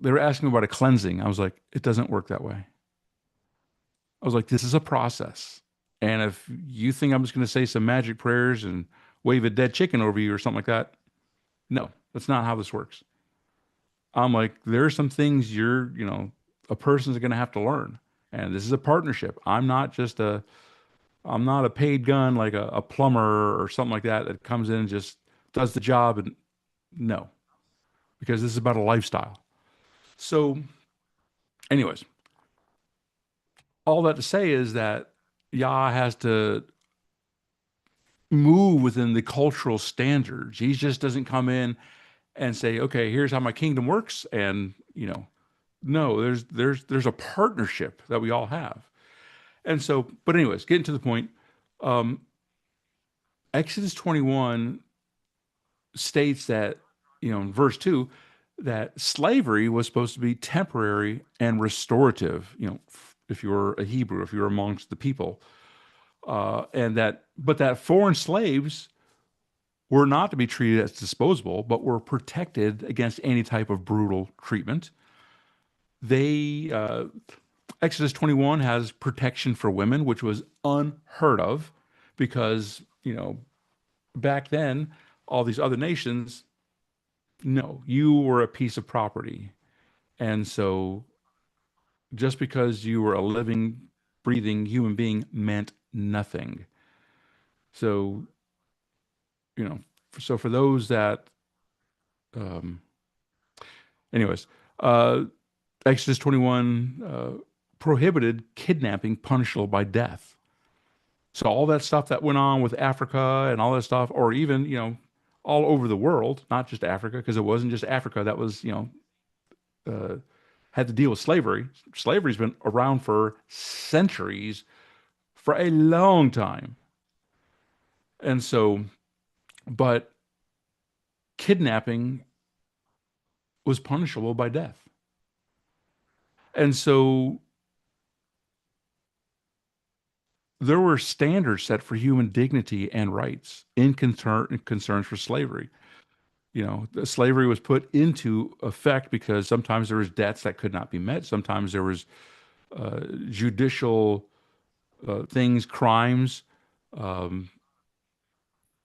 were asking me about a cleansing. I was like, it doesn't work that way. I was like, this is a process. And if you think I'm just going to say some magic prayers and wave a dead chicken over you or something like that, no, that's not how this works. I'm like, there are some things a person's going to have to learn. And this is a partnership. I'm not a paid gun like a plumber or something like that comes in and just does the job. And no, because this is about a lifestyle. So, anyways, all that to say is that Yah has to move within the cultural standards. He just doesn't come in and say, okay, here's how my kingdom works. And, no, there's a partnership that we all have. And so, but anyways, getting to the point, um, Exodus 21 states that, in verse 2, that slavery was supposed to be temporary and restorative, if you were a Hebrew, if you were amongst the people. But that foreign slaves were not to be treated as disposable, but were protected against any type of brutal treatment. Exodus 21 has protection for women, which was unheard of because, back then, all these other nations, no, you were a piece of property. And so just because you were a living, breathing human being meant nothing. So, you know, so for those that, um, anyways, uh, Exodus 21 prohibited kidnapping punishable by death. So all that stuff that went on with Africa and all that stuff, or even, all over the world, not just Africa, because it wasn't just Africa that was, had to deal with slavery. Slavery's been around for centuries, for a long time. And so, but kidnapping was punishable by death. And so there were standards set for human dignity and rights in concerns for slavery. The slavery was put into effect because sometimes there was debts that could not be met. Sometimes there was judicial things, crimes, um,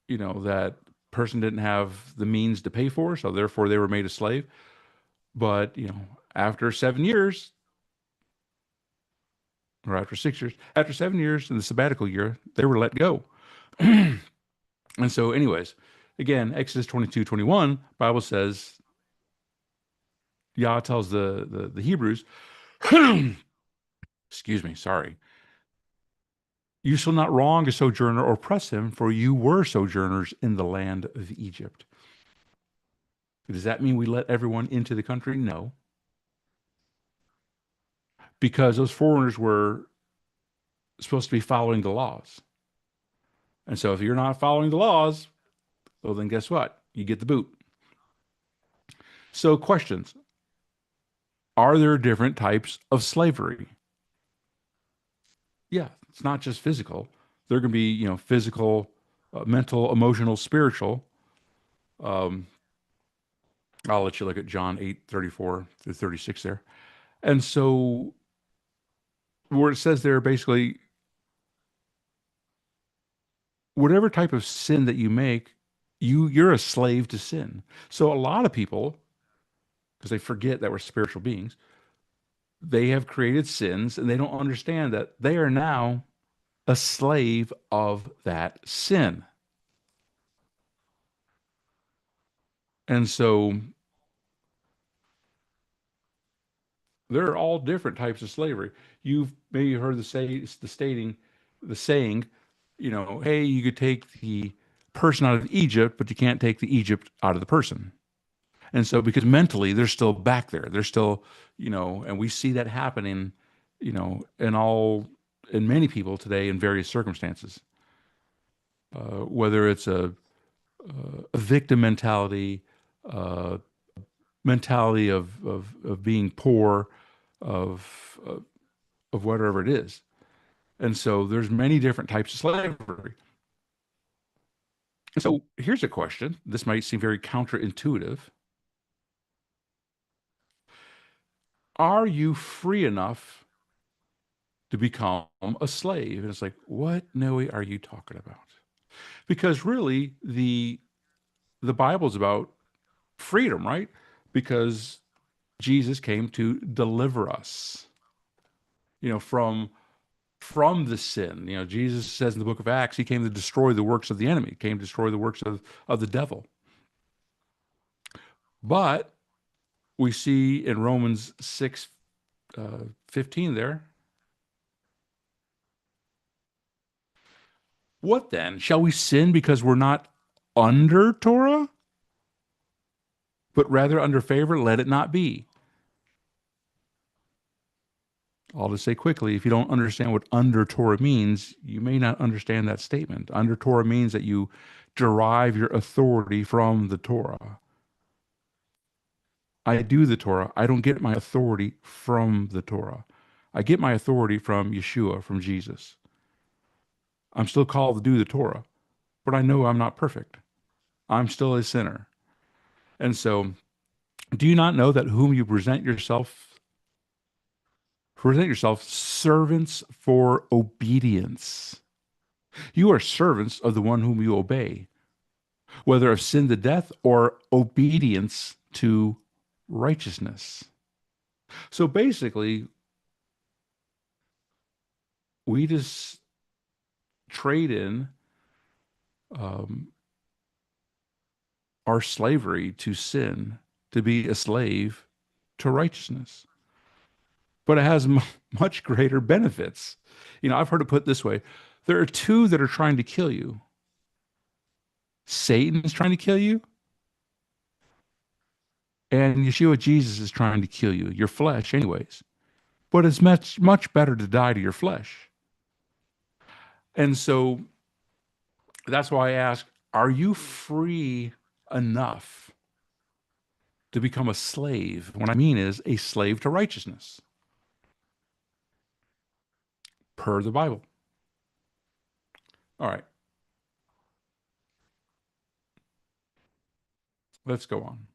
that person didn't have the means to pay for, so therefore they were made a slave. But, after 7 years, or after 6 years, after 7 years in the sabbatical year, they were let go. And so, anyways, again, Exodus 22:21, Bible says, Yah tells the Hebrews, excuse me, sorry, you shall not wrong a sojourner or oppress him, for you were sojourners in the land of Egypt. Does that mean we let everyone into the country? No. Because those foreigners were supposed to be following the laws. And so if you're not following the laws, well, then guess what? You get the boot. So questions. Are there different types of slavery? Yeah, it's not just physical. There can be, physical, mental, emotional, spiritual. Um, I'll let you look at John 8:34 to 36 there. And so where it says there, basically, whatever type of sin that you make, you're a slave to sin. So a lot of people, because they forget that we're spiritual beings, they have created sins and they don't understand that they are now a slave of that sin. And so there are all different types of slavery. You've maybe heard the saying, hey, you could take the person out of Egypt, but you can't take the Egypt out of the person. And so because mentally they're still back there, they're still, and we see that happening, in many people today in various circumstances, whether it's a victim mentality, uh, mentality of being poor, of, of of whatever it is. And so there's many different types of slavery. And so here's a question. This might seem very counterintuitive. Are you free enough to become a slave? And it's like, what, Noe, are you talking about? Because really, the Bible's about freedom, right? Because Jesus came to deliver us, from the sin. Jesus says in the book of Acts, he came to destroy the works of the enemy, came to destroy the works of the devil. But we see in Romans 6, 15 there, what then? Shall we sin because we're not under Torah, but rather under favor? Let it not be. I'll just say quickly, if you don't understand what under Torah means, you may not understand that statement. Under Torah means that you derive your authority from the Torah. I do the Torah. I don't get my authority from the Torah. I get my authority from Yeshua, from Jesus. I'm still called to do the Torah, but I know I'm not perfect. I'm still a sinner. And so, do you not know that whom you present yourself servants for obedience? You are servants of the one whom you obey, whether of sin to death or obedience to righteousness. So basically, we just trade in um, our slavery to sin to be a slave to righteousness. But it has much greater benefits. I've heard it put this way: there are two that are trying to kill you. Satan is trying to kill you, and Yeshua Jesus is trying to kill you, your flesh, anyways. But it's much, much better to die to your flesh. And so that's why I ask, are you free enough to become a slave? What I mean is a slave to righteousness, per the Bible. All right, let's go on.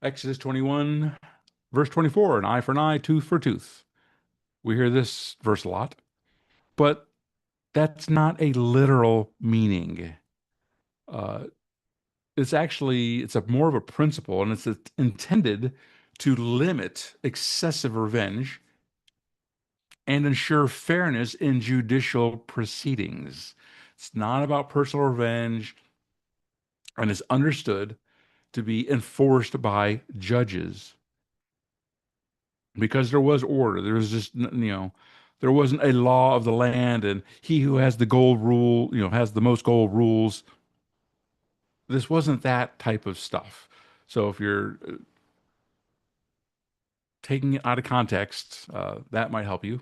Exodus 21, verse 24, an eye for an eye, tooth for tooth. We hear this verse a lot, but that's not a literal meaning. Uh, it's a more of a principle, and it's intended to limit excessive revenge and ensure fairness in judicial proceedings. It's not about personal revenge, and it's understood to be enforced by judges because there was order. There was just, there wasn't a law of the land, and he who has the gold rule, has the most gold rules. This wasn't that type of stuff. So if you're taking it out of context, that might help you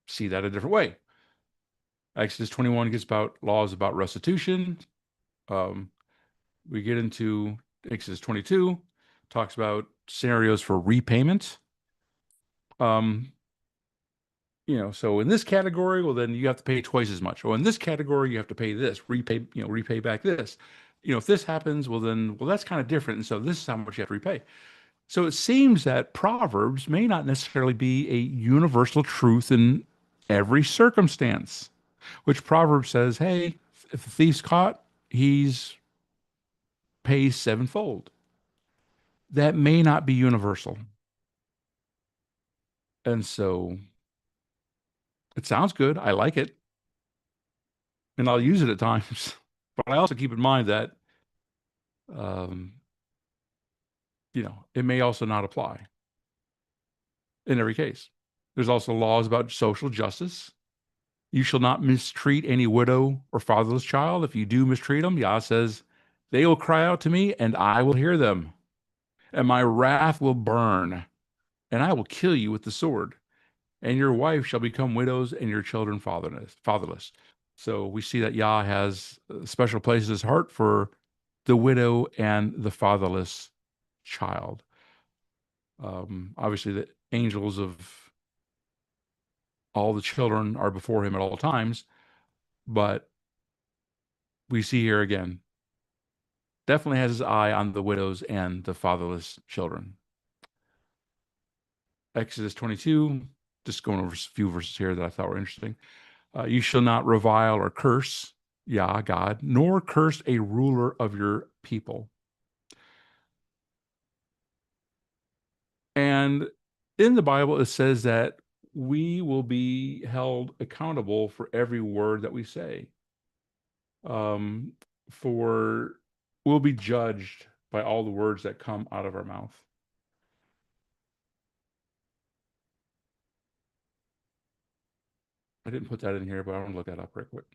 see that a different way. Exodus 21 gets about laws about restitution. Um, we get into Exodus 22, talks about scenarios for repayment. Um, so in this category, well, then you have to pay twice as much. Or in this category, you have to pay this, repay back this. If this happens, well, that's kind of different. And so this is how much you have to repay. So it seems that Proverbs may not necessarily be a universal truth in every circumstance, which Proverbs says, hey, if the thief's caught, he's pays sevenfold. That may not be universal. And so it sounds good. I like it. And I'll use it at times. But I also keep in mind that, um, it may also not apply in every case. There's also laws about social justice. You shall not mistreat any widow or fatherless child. If you do mistreat them, Yah says, they will cry out to me and I will hear them. And my wrath will burn and I will kill you with the sword. And your wife shall become widows and your children fatherless. So we see that Yah has a special place in his heart for the widow and the fatherless child. Obviously, the angels of all the children are before him at all times, but we see here again, definitely has his eye on the widows and the fatherless children. Exodus 22, just going over a few verses here that I thought were interesting. You shall not revile or curse Yah, God, nor curse a ruler of your people. And in the Bible, it says that we will be held accountable for every word that we say. Um, for we'll be judged by all the words that come out of our mouth. I didn't put that in here, but I want to look that up real quick.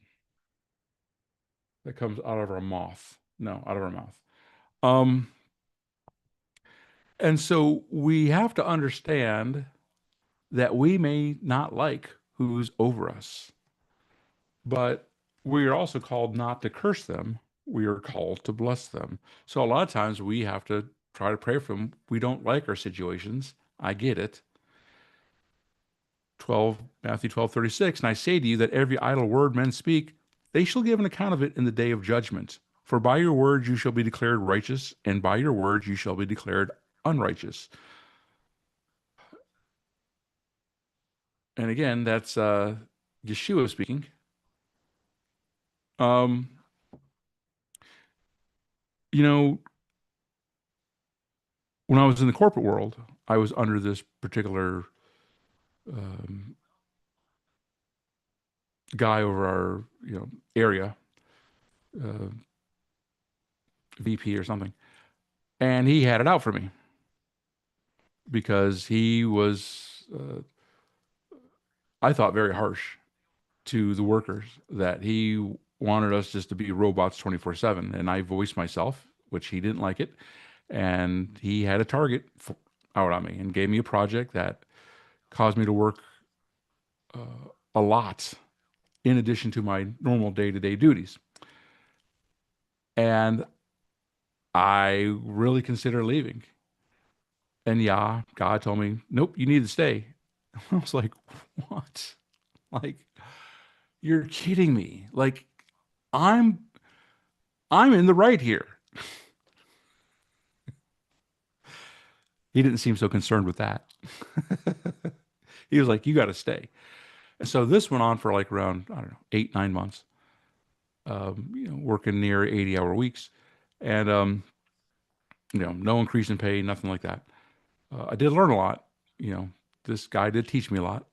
That comes out of our mouth. No, out of our mouth. And so we have to understand that we may not like who's over us, but we are also called not to curse them. We are called to bless them. So a lot of times we have to try to pray for them. We don't like our situations. I get it. 12, Matthew 12:36. And I say to you that every idle word men speak, they shall give an account of it in the day of judgment. For by your words you shall be declared righteous, and by your words you shall be declared unrighteous. And again, that's Yeshua speaking. Um, you know, when I was in the corporate world, I was under this particular um, guy over our area, uh, VP or something, and he had it out for me because he was, I thought, very harsh to the workers. That he wanted us just to be robots 24/7, and I voiced myself, which he didn't like it, and he had a target out on me and gave me a project that caused me to work a lot in addition to my normal day-to-day duties. And I really considered leaving. And yeah, God told me, nope, you need to stay. I was like, what? Like, you're kidding me. Like, I'm I'm in the right here. He didn't seem so concerned with that. He was like, you got to stay. And so this went on for like around, I don't know, 8, 9 months, working near 80-hour weeks. And, no increase in pay, nothing like that. I did learn a lot. You know, this guy did teach me a lot,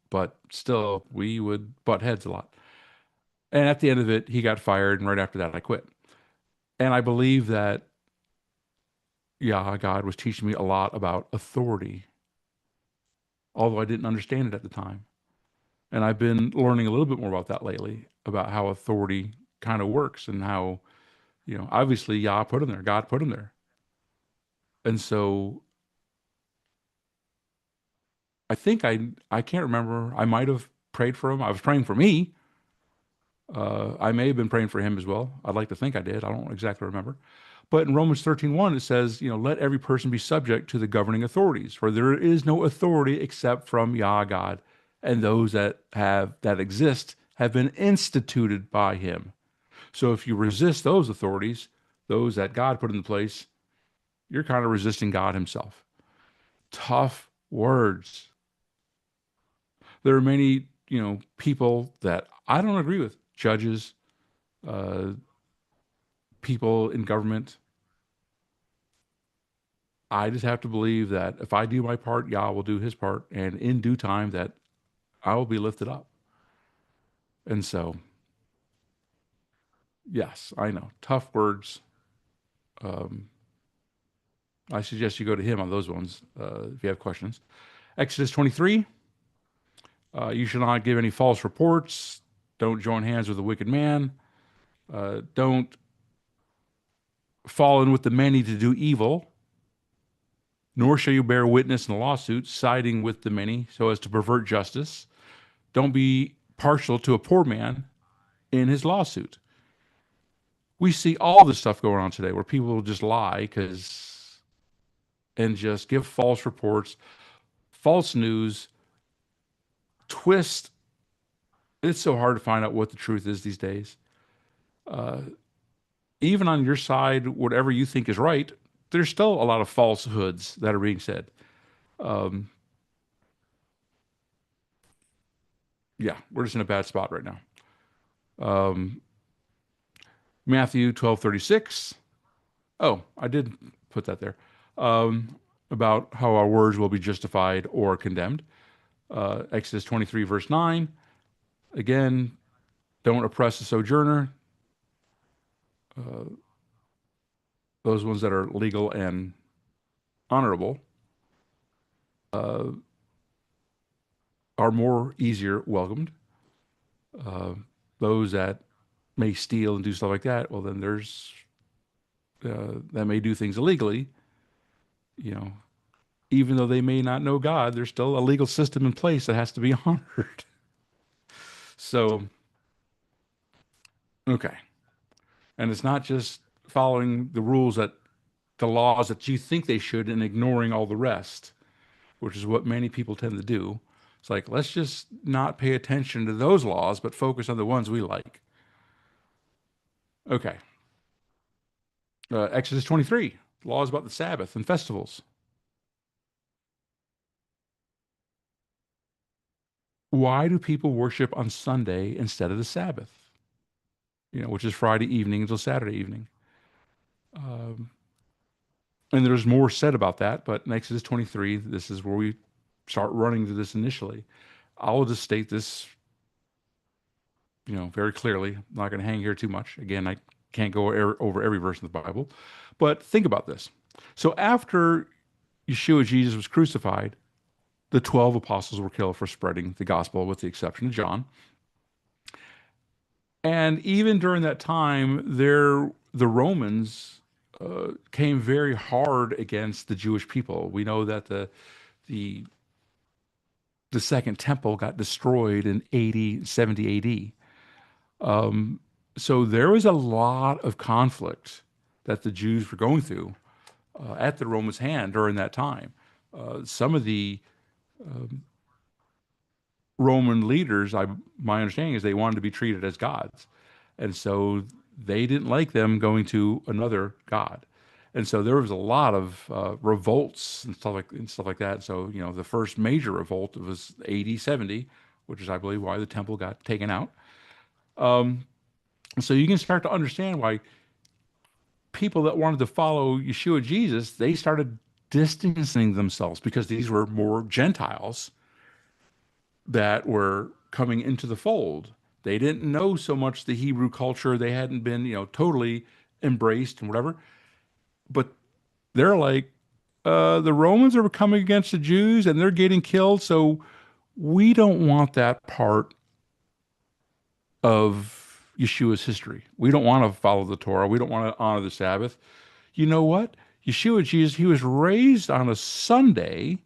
but still, we would butt heads a lot. And at the end of it, he got fired, and right after that, I quit. And I believe that, yeah, God was teaching me a lot about authority, although I didn't understand it at the time. And I've been learning a little bit more about that lately, about how authority kind of works and how, obviously, Yah put him there, God put him there. And so I think I can't remember. I might have prayed for him. I was praying for me, I may have been praying for him as well. I'd like to think I did. I don't exactly remember. But in Romans 13:1, it says, let every person be subject to the governing authorities, for there is no authority except from Yah God, and those that exist have been instituted by him. So if you resist those authorities, those that God put in place, you're kind of resisting God himself. Tough words. There are many, people that I don't agree with. Judges, uh, people in government. I just have to believe that if I do my part, Yah will do his part, and in due time that I will be lifted up. And so, yes, I know. Tough words. Um, I suggest you go to him on those ones if you have questions. Exodus 23, you shall not give any false reports. Don't join hands with a wicked man. Don't fall in with the many to do evil, nor shall you bear witness in a lawsuit, siding with the many so as to pervert justice. Don't be partial to a poor man in his lawsuit. We see all this stuff going on today where people will just lie and just give false reports, false news, twist. It's so hard to find out what the truth is these days. Uh, Even on your side, whatever you think is right, there's still a lot of falsehoods that are being said. Um, yeah, we're just in a bad spot right now. Um, Matthew 12:36. Oh, I did put that there. About how our words will be justified or condemned. Exodus 23, verse 9. Again, don't oppress the sojourner. Uh, those ones that are legal and honorable uh, are more easier welcomed. Uh, those that may steal and do stuff like that, well, then there's that may do things illegally. You know, even though they may not know God, there's still a legal system in place that has to be honored. So, okay, and it's not just following the laws that you think they should and ignoring all the rest, which is what many people tend to do. It's like, let's just not pay attention to those laws, but focus on the ones we like. Okay. Exodus 23, laws about the Sabbath and festivals. Why do people worship on Sunday instead of the Sabbath? Which is Friday evening until Saturday evening. Um, and there's more said about that, but in Exodus 23, this is where we start running to this initially. I'll just state this, very clearly. I'm not going to hang here too much. Again, I can't go over every verse in the Bible, but think about this. So after Yeshua Jesus was crucified, the 12 apostles were killed for spreading the gospel, with the exception of John. And even during that time, the Romans came very hard against the Jewish people. We know that the the second temple got destroyed in 70 AD. So there was a lot of conflict that the Jews were going through at the Romans' hand during that time. Some of the Roman leaders, my understanding is they wanted to be treated as gods. And so they didn't like them going to another god. And so there was a lot of revolts and stuff like that. So, the first major revolt was AD 70, which is, I believe, why the temple got taken out. So you can start to understand why people that wanted to follow Yeshua Jesus, they started distancing themselves because these were more Gentiles that were coming into the fold. They didn't know so much the Hebrew culture. They hadn't been, totally embraced and whatever. But they're like, the Romans are coming against the Jews and they're getting killed. So we don't want that part of Yeshua's history. We don't want to follow the Torah. We don't want to honor the Sabbath. You know what? Yeshua Jesus, he was raised on a Sunday.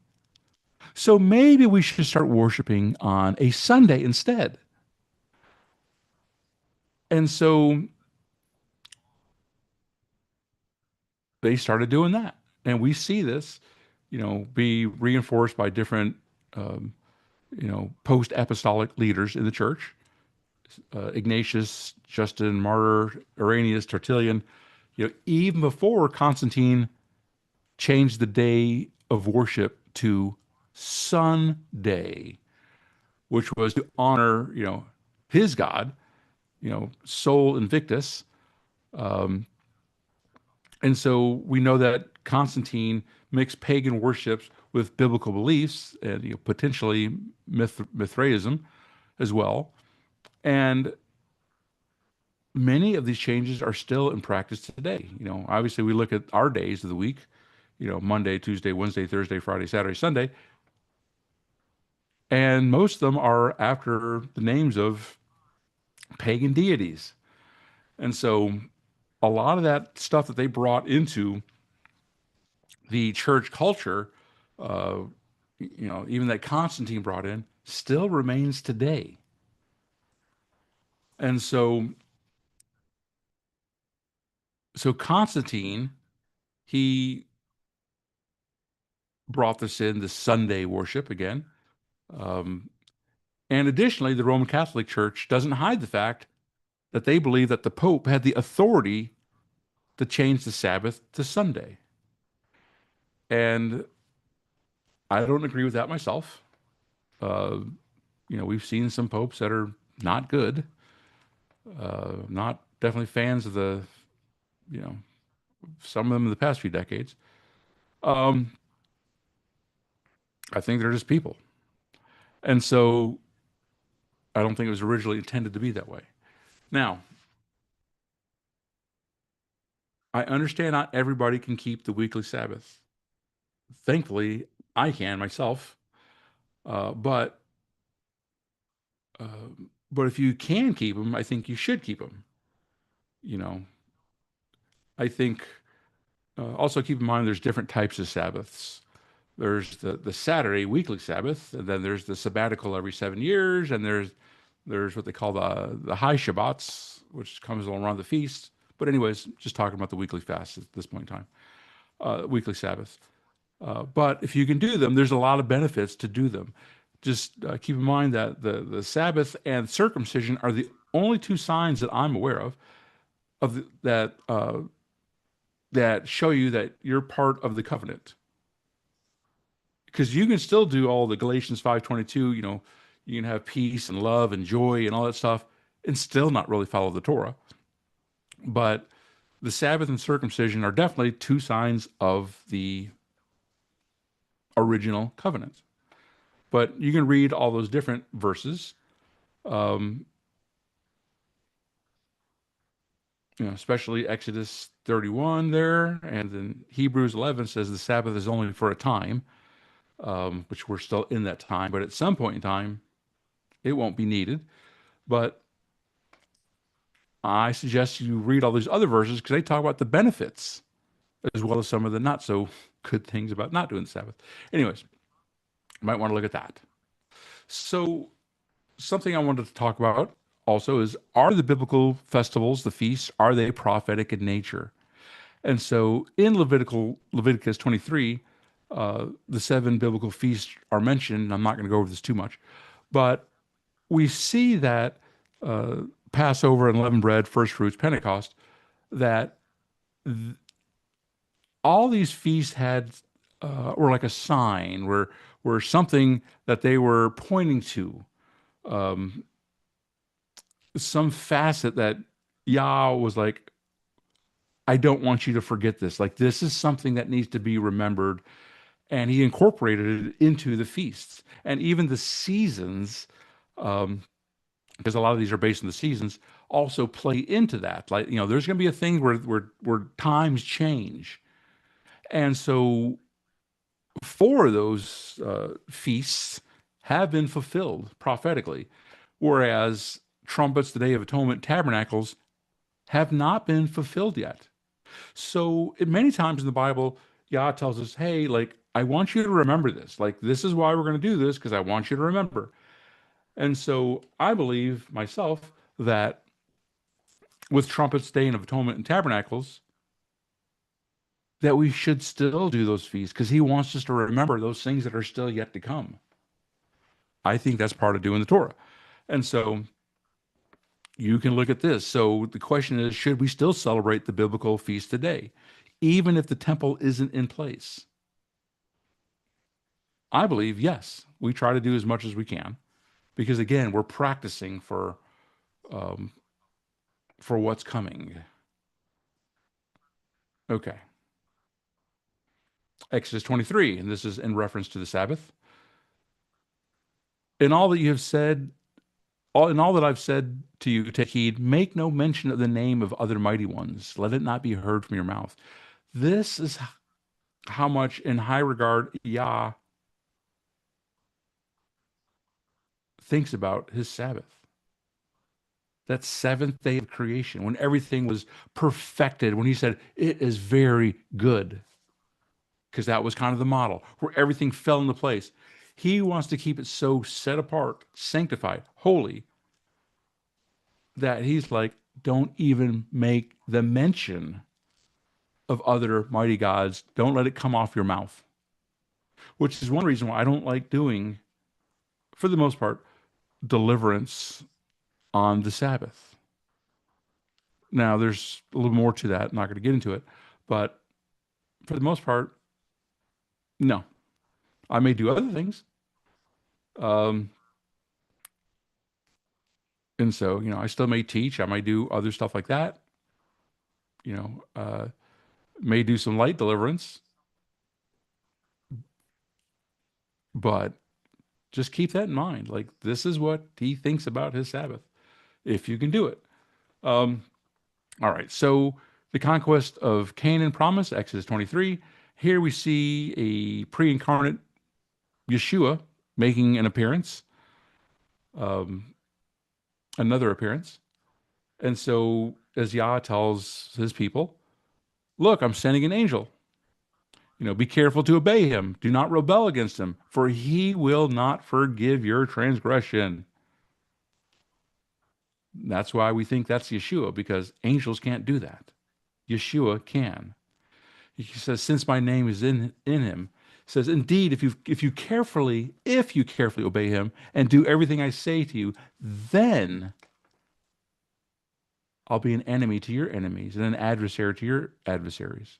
So maybe we should start worshiping on a Sunday instead. And so they started doing that. And we see this, be reinforced by different, um, post-apostolic leaders in the church. Ignatius, Justin Martyr, Irenaeus, Tertullian, even before Constantine changed the day of worship to Sunday, which was to honor, his God, Sol Invictus. Um, and so we know that Constantine mixed pagan worships with biblical beliefs and potentially Mithraism as well. And many of these changes are still in practice today. Obviously we look at our days of the week, Monday, Tuesday, Wednesday, Thursday, Friday, Saturday, Sunday, and most of them are after the names of pagan deities. And so a lot of that stuff that they brought into the church culture, uh, even that Constantine brought in, still remains today. And so Constantine, he brought this in, the Sunday worship again. Um, and additionally, the Roman Catholic Church doesn't hide the fact that they believe that the Pope had the authority to change the Sabbath to Sunday. And I don't agree with that myself. Uh, we've seen some popes that are not good, not definitely fans of you know, some of them in the past few decades. Um, I think they're just people. And so I don't think it was originally intended to be that way. Now, I understand not everybody can keep the weekly Sabbath. Thankfully, I can myself. Uh, but uh, but if you can keep them, I think you should keep them. You know, I think also keep in mind there's different types of Sabbaths. There's the Saturday weekly Sabbath, and then there's the sabbatical every 7 years, and there's what they call the high Shabbats, which comes along around the feast. But anyways, just talking about the weekly fast at this point in time, weekly Sabbath. But if you can do them, there's a lot of benefits to do them. Just keep in mind that the Sabbath and circumcision are the only two signs that I'm aware of that show you that you're part of the covenant. Because you can still do all the Galatians 5:22, you can have peace and love and joy and all that stuff and still not really follow the Torah. But the Sabbath and circumcision are definitely two signs of the original covenant. But you can read all those different verses, um, especially Exodus 31 there, and then Hebrews 11 says the Sabbath is only for a time, which we're still in that time, but at some point in time, it won't be needed. But I suggest you read all these other verses because they talk about the benefits as well as some of the not so good things about not doing the Sabbath. Anyways, you might want to look at that. So, something I wanted to talk about also is, are the biblical festivals, the feasts, are they prophetic in nature? And so in Leviticus 23, the seven biblical feasts are mentioned. I'm not going to go over this too much, but we see that uh, Passover and unleavened bread, first fruits, Pentecost, that all these feasts had were like a sign, were something that they were pointing to, um, some facet that Yah was like, I don't want you to forget this. Like, this is something that needs to be remembered. And he incorporated it into the feasts and even the seasons, um, because a lot of these are based on the seasons, also play into that. Like, there's going to be a thing where times change. And so four of those feasts have been fulfilled prophetically, whereas trumpets, the Day of Atonement, tabernacles have not been fulfilled yet. So many times in the Bible, Yah tells us, hey, like, I want you to remember this. Like, this is why we're going to do this, because I want you to remember. And so I believe myself that with trumpets, day of atonement, and tabernacles, that we should still do those feasts because he wants us to remember those things that are still yet to come. I think that's part of doing the Torah. And so you can look at this. So the question is, should we still celebrate the biblical feast today, even if the temple isn't in place? I believe, yes, we try to do as much as we can because again, we're practicing um, for what's coming. Okay. Exodus 23, and this is in reference to the Sabbath. In all that you have said, in all that I've said to you, take heed, make no mention of the name of other mighty ones. Let it not be heard from your mouth. This is how much in high regard Yah thinks about his Sabbath. That seventh day of creation, when everything was perfected, when he said, it is very good, because that was kind of the model where everything fell into place. He wants to keep it so set apart, sanctified, holy, that he's like, don't even make the mention of other mighty gods. Don't let it come off your mouth, which is one reason why I don't like doing, for the most part, deliverance on the Sabbath. Now, there's a little more to that. I'm not going to get into it, but for the most part, no. I may do other things. Um, and so, I still may teach. I might do other stuff like that. May do some light deliverance, but just keep that in mind. Like, this is what he thinks about his Sabbath, if you can do it. Um, all right. So, the conquest of Canaan promise, Exodus 23. Here we see a pre-incarnate Yeshua making an appearance, um, another appearance. And so, as Yah tells his people, look, I'm sending an angel. Be careful to obey him. Do not rebel against him, for he will not forgive your transgression. That's why we think that's Yeshua, because angels can't do that. Yeshua can. He says, since my name is in him, he says, indeed, if you carefully obey him and do everything I say to you, then I'll be an enemy to your enemies and an adversary to your adversaries.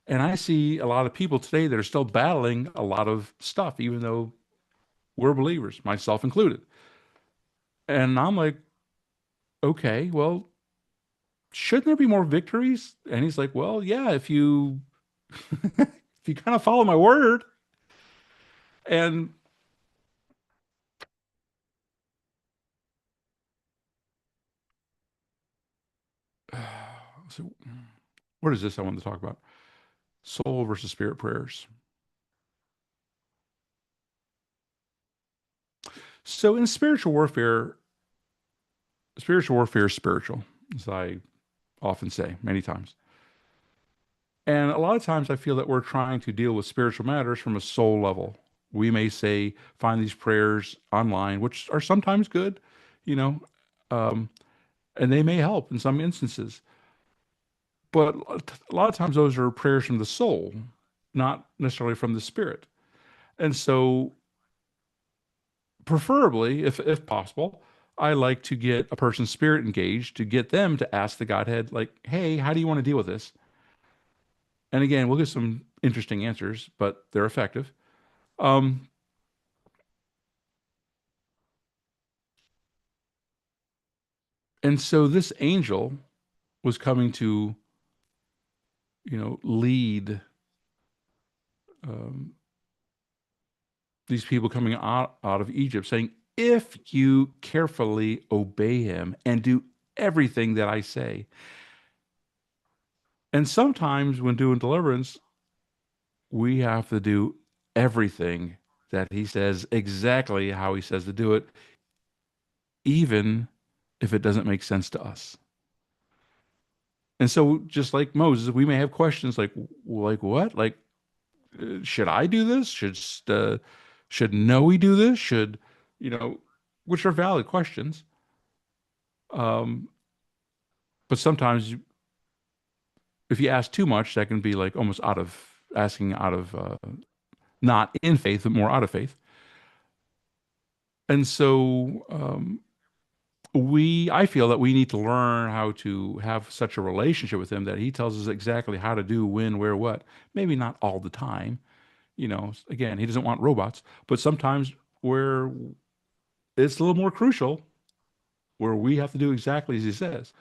And I see a lot of people today that are still battling a lot of stuff, even though we're believers, myself included. And I'm like, okay, well, shouldn't there be more victories? And he's like, well, yeah, if you if you kind of follow my word. And so what is this I wanted to talk about? Soul versus spirit prayers. So in spiritual warfare is spiritual, as I often say many times. And a lot of times I feel that we're trying to deal with spiritual matters from a soul level. We may say, find these prayers online, which are sometimes good, you know, um, and they may help in some instances. But a lot of times those are prayers from the soul, not necessarily from the spirit. And so, preferably, if possible, I like to get a person's spirit engaged to get them to ask the Godhead, like, hey, how do you want to deal with this? And again, we'll get some interesting answers, but they're effective. Um, and so this angel was coming to, lead um, these people coming out of Egypt, saying, if you carefully obey him and do everything that I say. And sometimes when doing deliverance, we have to do everything that he says exactly how he says to do it, even if it doesn't make sense to us. And so, just like Moses, we may have questions like what? Like, should I do this? Should Noe do this? Should, you know, which are valid questions. Um, But sometimes if you ask too much, that can be like almost out of asking out of not in faith, but more out of faith. And so I feel that we need to learn how to have such a relationship with him that he tells us exactly how to do, when, where, what. Maybe not all the time. Again, he doesn't want robots, but sometimes where it's a little more crucial, where we have to do exactly as he says.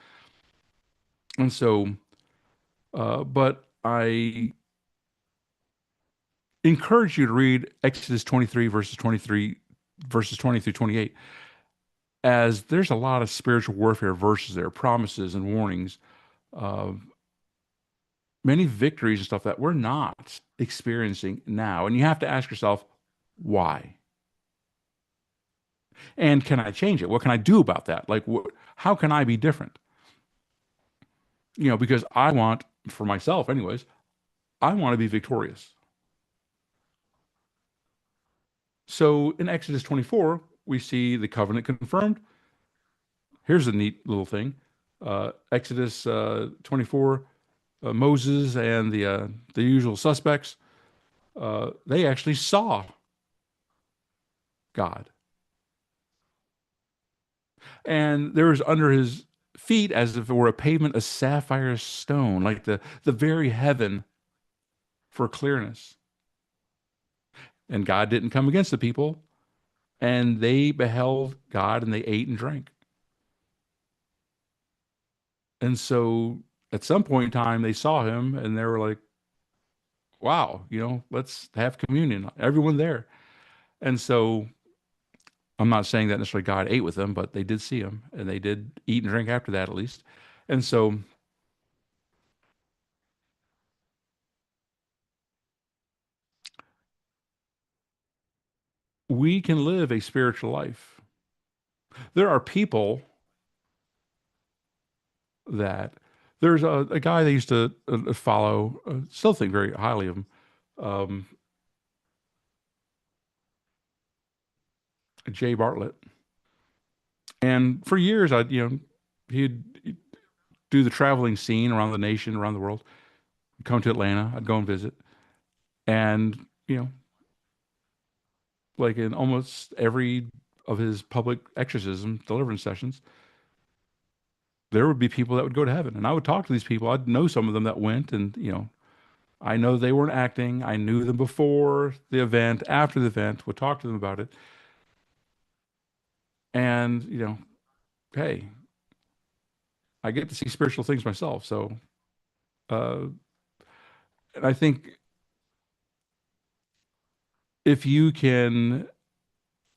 And so, but I encourage you to read Exodus 23, verses 20 through 28, as there's a lot of spiritual warfare verses there, promises and warnings, uh, many victories and stuff that we're not experiencing now. And you have to ask yourself, why? And can I change it? What can I do about that? Like, how can I be different? Because I want, for myself, anyways, I want to be victorious. So in Exodus 24, we see the covenant confirmed. Here's a neat little thing. Exodus 24, Moses and the usual suspects, they actually saw God. And there was under his feet, as if it were a pavement, a sapphire stone, like the very heaven for clearness. And God didn't come against the people, and they beheld God and they ate and drank. And so at some point in time, they saw him and they were like, wow, let's have communion, everyone there. And so I'm not saying that necessarily God ate with them, but they did see him and they did eat and drink after that, at least. And so we can live a spiritual life. There are people that there's a guy they used to follow, still think very highly of him, um, Jay Bartlett. And for years, he'd do the traveling scene around the nation, around the world, come to Atlanta. I'd go and visit. And, like in almost every of his public exorcism deliverance sessions, there would be people that would go to heaven. And I would talk to these people. I'd know some of them that went, and, I know they weren't acting. I knew them before the event, after the event, would talk to them about it. And, hey, I get to see spiritual things myself. So, uh, and I think if you can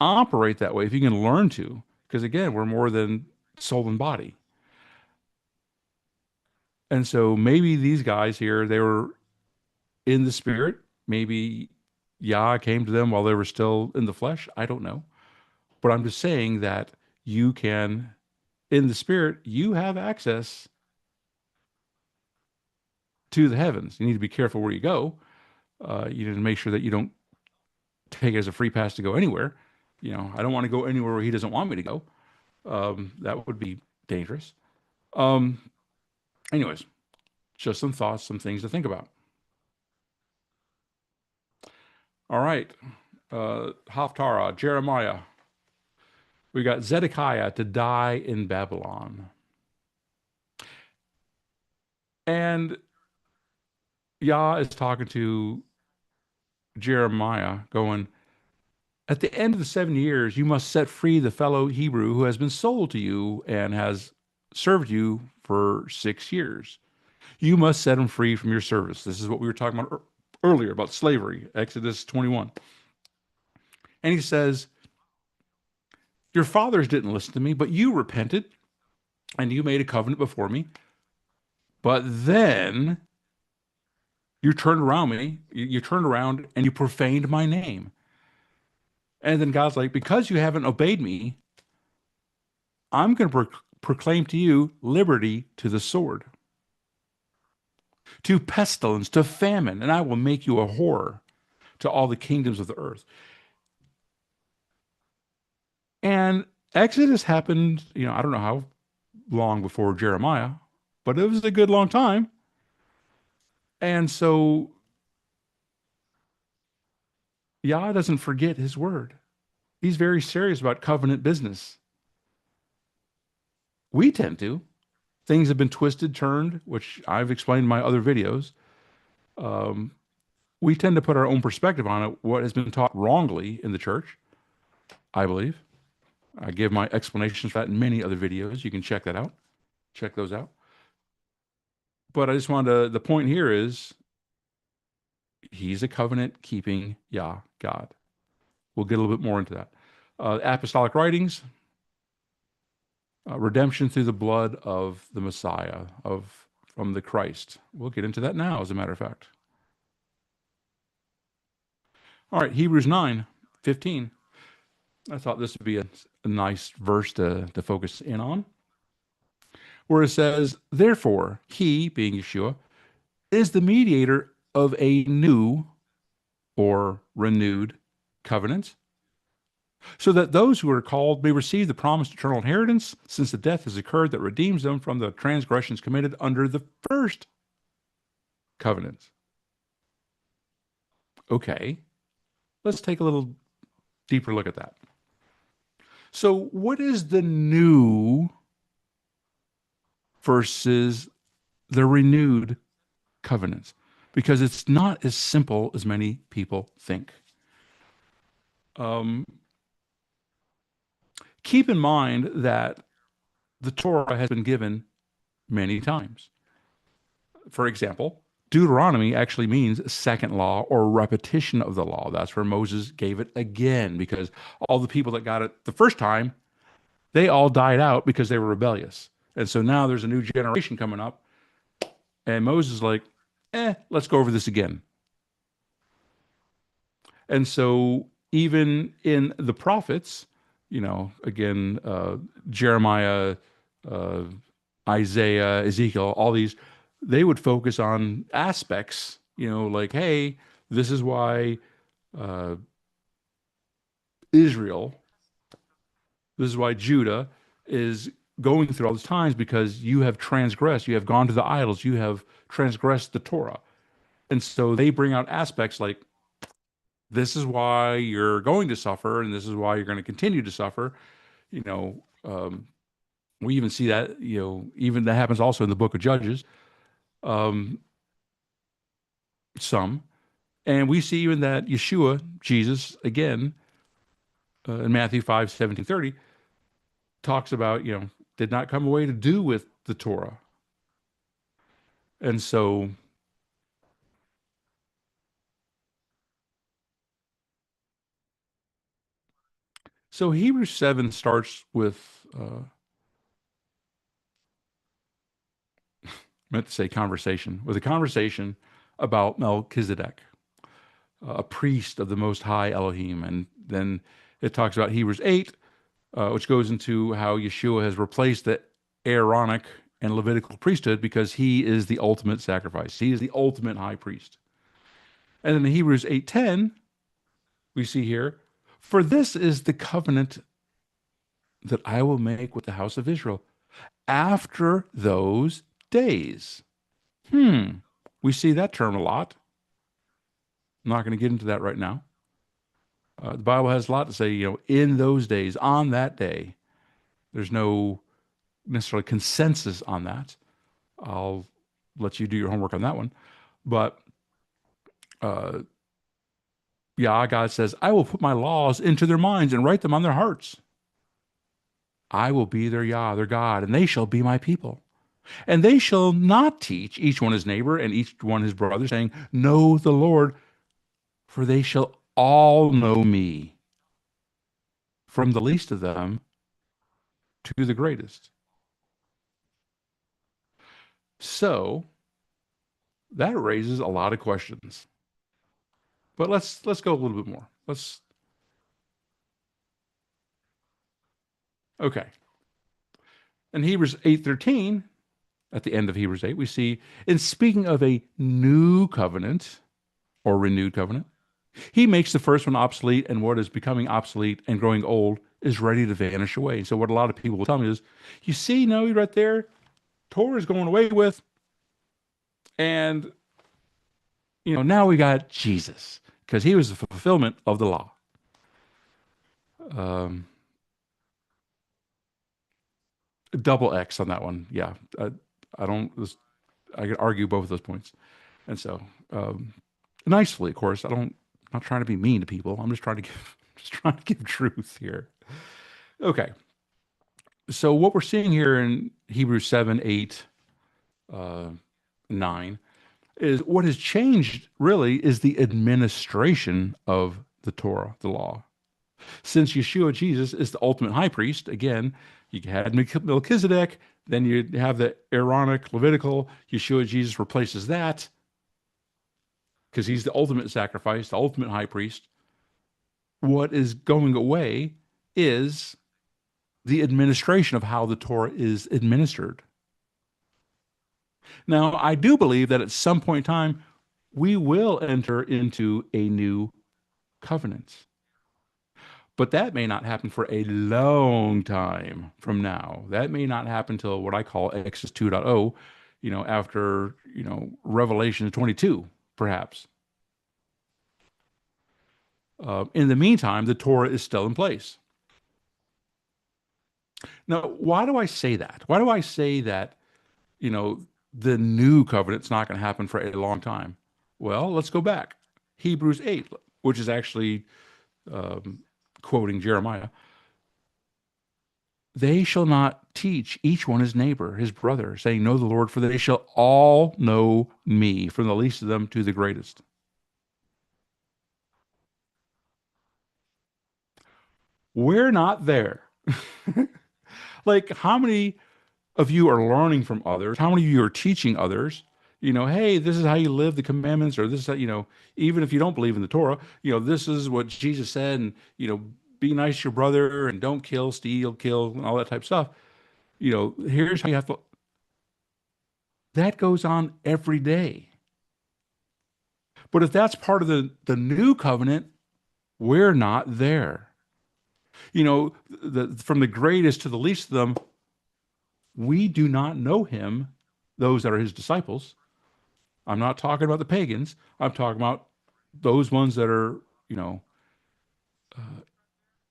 operate that way, if you can learn to, because again, we're more than soul and body. And so maybe these guys here, they were in the spirit. Maybe Yah came to them while they were still in the flesh. I don't know. But I'm just saying that you can, in the spirit, you have access to the heavens. You need to be careful where you go. You need to make sure that you don't take it as a free pass to go anywhere. I don't want to go anywhere where he doesn't want me to go. That would be dangerous. Um, anyways, just some thoughts, some things to think about. All right. Haftarah, Jeremiah. We got Zedekiah to die in Babylon. And Yah is talking to Jeremiah, going, at the end of the 7 years, you must set free the fellow Hebrew who has been sold to you and has served you for 6 years. You must set him free from your service. This is what we were talking about earlier about slavery, Exodus 21. And he says, your fathers didn't listen to me, but you repented and you made a covenant before me. But then you turned around me, you turned around and you profaned my name. And then God's like, because you haven't obeyed me, I'm going to proclaim to you liberty to the sword, to pestilence, to famine, and I will make you a horror to all the kingdoms of the earth. And Exodus happened, I don't know how long before Jeremiah, but it was a good long time. And so Yah doesn't forget his word. He's very serious about covenant business. We tend to. Things have been twisted, turned, which I've explained in my other videos. Um, we tend to put our own perspective on it, what has been taught wrongly in the church, I believe. I give my explanations for that in many other videos. You can check that out. Check those out. But I just wanted to, the point here is he's a covenant keeping Yah, God. We'll get a little bit more into that. Apostolic writings, redemption through the blood of the Messiah, from the Christ. We'll get into that now, as a matter of fact. All right, Hebrews 9:15. I thought this would be a nice verse to focus in on, where it says, therefore, he, being Yeshua, is the mediator of a new or renewed covenant, so that those who are called may receive the promised eternal inheritance, since the death has occurred that redeems them from the transgressions committed under the first covenant. Okay, let's take a little deeper look at that. So, what is the new versus the renewed covenant? Because it's not as simple as many people think. Keep in mind that the Torah has been given many times. For example, Deuteronomy actually means second law or repetition of the law. That's where Moses gave it again, because all the people that got it the first time, they all died out because they were rebellious. And so now there's a new generation coming up, and Moses is like, let's go over this again. And so even in the prophets, again, Jeremiah, Isaiah, Ezekiel, all these, they would focus on aspects, like, hey, this is why Israel, this is why Judah is going through all these times, because you have transgressed, you have gone to the idols, you have transgressed the Torah. And so they bring out aspects like, this is why you're going to suffer, and this is why you're going to continue to suffer. We even see that, even that happens also in the book of Judges. Some. And we see even that Yeshua, Jesus, again, in Matthew 5:17-30, talks about, did not come away to do with the Torah. And so Hebrews 7 starts with, I meant to say conversation, with a conversation about Melchizedek, a priest of the Most High Elohim. And then it talks about Hebrews 8, which goes into how Yeshua has replaced the Aaronic and Levitical priesthood because he is the ultimate sacrifice. He is the ultimate high priest. And then in Hebrews 8:10, we see here, for this is the covenant that I will make with the house of Israel after those days. We see that term a lot. I'm not going to get into that right now. The Bible has a lot to say, in those days, on that day. There's no necessarily consensus on that. I'll let you do your homework on that one. But God says, I will put my laws into their minds and write them on their hearts. I will be their their God, and they shall be my people. And they shall not teach each one his neighbor and each one his brother, saying, know the Lord, for they shall all know me, from the least of them to the greatest. So that raises a lot of questions. But let's go a little bit more. Okay. In Hebrews 8:13, at the end of Hebrews 8, we see, in speaking of a new covenant or renewed covenant, he makes the first one obsolete, and what is becoming obsolete and growing old is ready to vanish away. So what a lot of people will tell me is, you see, no, right there, Torah is going away with, and now we got Jesus because he was the fulfillment of the law. Um, double X on that one. Yeah, I don't. I could argue both of those points, and so um, nicely, of course. I'm not trying to be mean to people. I'm just trying to give, just trying to give truth here. Okay, so what we're seeing here in Hebrews 7, 8, uh, 9 is what has changed really is the administration of the Torah, the law. Since Yeshua Jesus is the ultimate high priest, again, you had Melchizedek, then you have the Aaronic, Levitical. Yeshua Jesus replaces that because he's the ultimate sacrifice, the ultimate high priest. What is going away is the administration of how the Torah is administered. Now, I do believe that at some point in time, we will enter into a new covenant. But that may not happen for a long time from now. That may not happen till what I call Exodus 2.0, after, Revelation 22, perhaps. In the meantime, the Torah is still in place. Now, why do I say that? Why do I say that, you know, the new covenant's not going to happen for a long time? Well, let's go back. Hebrews 8, which is actually um, quoting Jeremiah. They shall not teach each one his neighbor, his brother, saying, Know the Lord, for they shall all know me, from the least of them to the greatest. We're not there. Like, how many of you are learning from others? How many of you are teaching others? Hey, this is how you live the commandments, or this is how, even if you don't believe in the Torah, this is what Jesus said, and, be nice to your brother and don't kill, steal, kill, and all that type of stuff. Here's how you have to. That goes on every day. But if that's part of the new covenant, we're not there. From the greatest to the least of them, we do not know him, those that are his disciples. I'm not talking about the pagans. I'm talking about those ones that are, you know,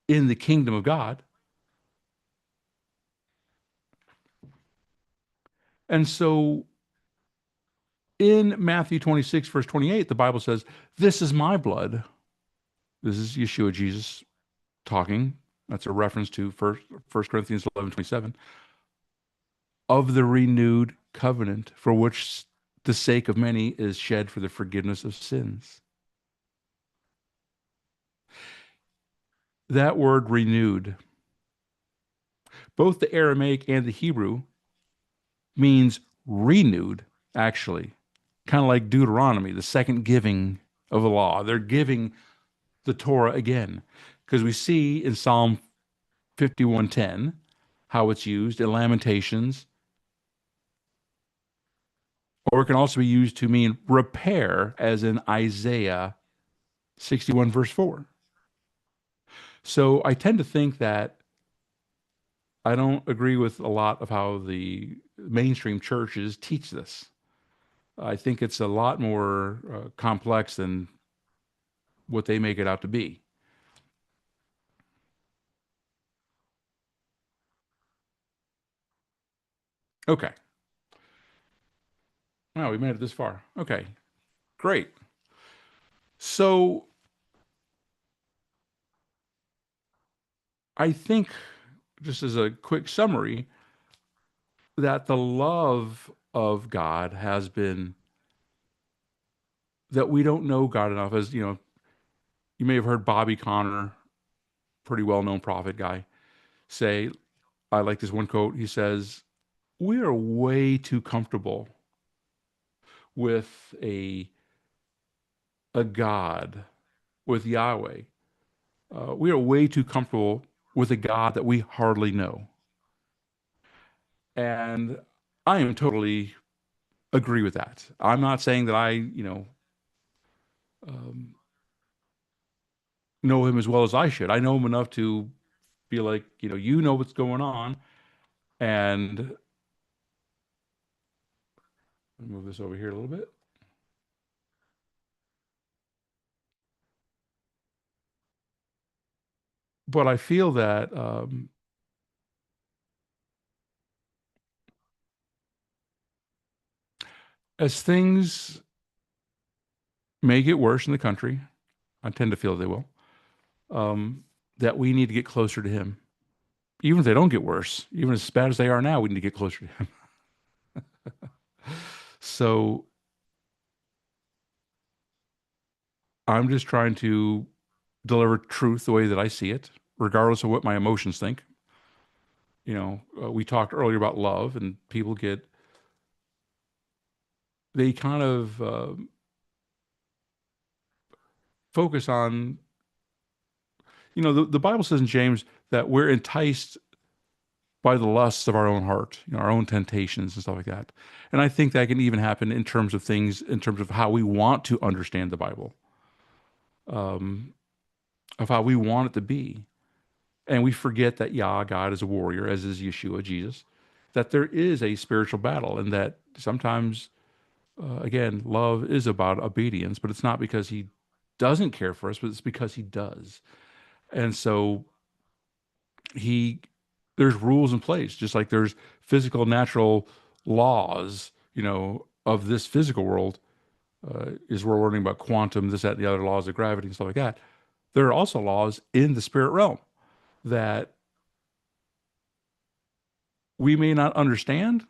in the kingdom of God. And so in Matthew 26, verse 28, the Bible says, This is my blood. This is Yeshua, Jesus talking. That's a reference to First Corinthians 11:27, of the renewed covenant, for which the sake of many is shed for the forgiveness of sins. That word renewed, both the Aramaic and the Hebrew, means renewed, actually. Kind of like Deuteronomy, the second giving of the law. They're giving the Torah again. Because we see in Psalm 51:10 how it's used, in Lamentations, or it can also be used to mean repair, as in Isaiah 61, verse 4. So I tend to think that I don't agree with a lot of how the mainstream churches teach this. I think it's a lot more complex than what they make it out to be. Okay. Wow, we made it this far. Okay, great. So I think, just as a quick summary, that the love of God has been that we don't know God enough. As you may have heard Bobby Connor, pretty well-known prophet guy, say, I like this one quote. He says, "We are way too comfortable with a God, with Yahweh. We are way too comfortable with a God that we hardly know." And I am totally agree with that. I'm not saying that I, um, know him as well as I should. I know him enough to be like, you know what's going on, and Let me move this over here a little bit. But I feel that as things may get worse in the country, I tend to feel they will, um, that we need to get closer to Him. Even if they don't get worse, even as bad as they are now, we need to get closer to Him. So I'm just trying to deliver truth the way that I see it, regardless of what my emotions think. We talked earlier about love, and people they kind of focus on, the Bible says in James that we're enticed by the lusts of our own heart, our own temptations and stuff like that. And I think that can even happen in terms of things, in terms of how we want to understand the Bible, um, of how we want it to be. And we forget that God is a warrior, as is Yeshua, Jesus, that there is a spiritual battle, and that sometimes, again, love is about obedience, but it's not because He doesn't care for us, but it's because He does. And so he there's rules in place, just like there's physical, natural laws, of this physical world. Is we're learning about quantum, this, that, and the other laws of gravity and stuff like that. There are also laws in the spirit realm that we may not understand,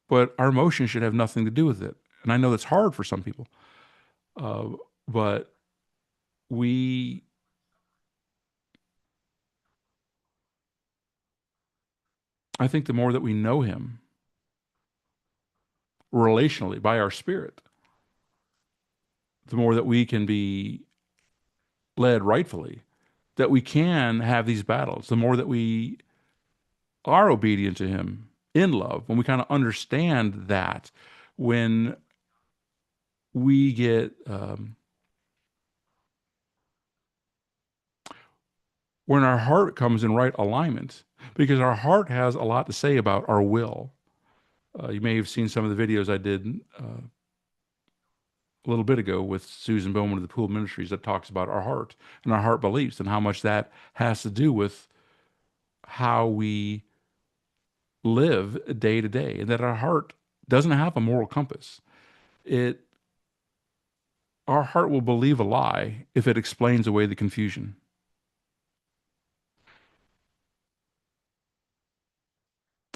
but our emotions should have nothing to do with it. And I know that's hard for some people, uh, but we, I think the more that we know Him relationally by our spirit, the more that we can be led rightfully, that we can have these battles, the more that we are obedient to Him in love, when we kind of understand that, when we get, when our heart comes in right alignment, because our heart has a lot to say about our will. You may have seen some of the videos I did a little bit ago with Susan Bowman of the Pool Ministries that talks about our heart and our heart beliefs and how much that has to do with how we live day to day, and that our heart doesn't have a moral compass. It Our heart will believe a lie if it explains away the confusion.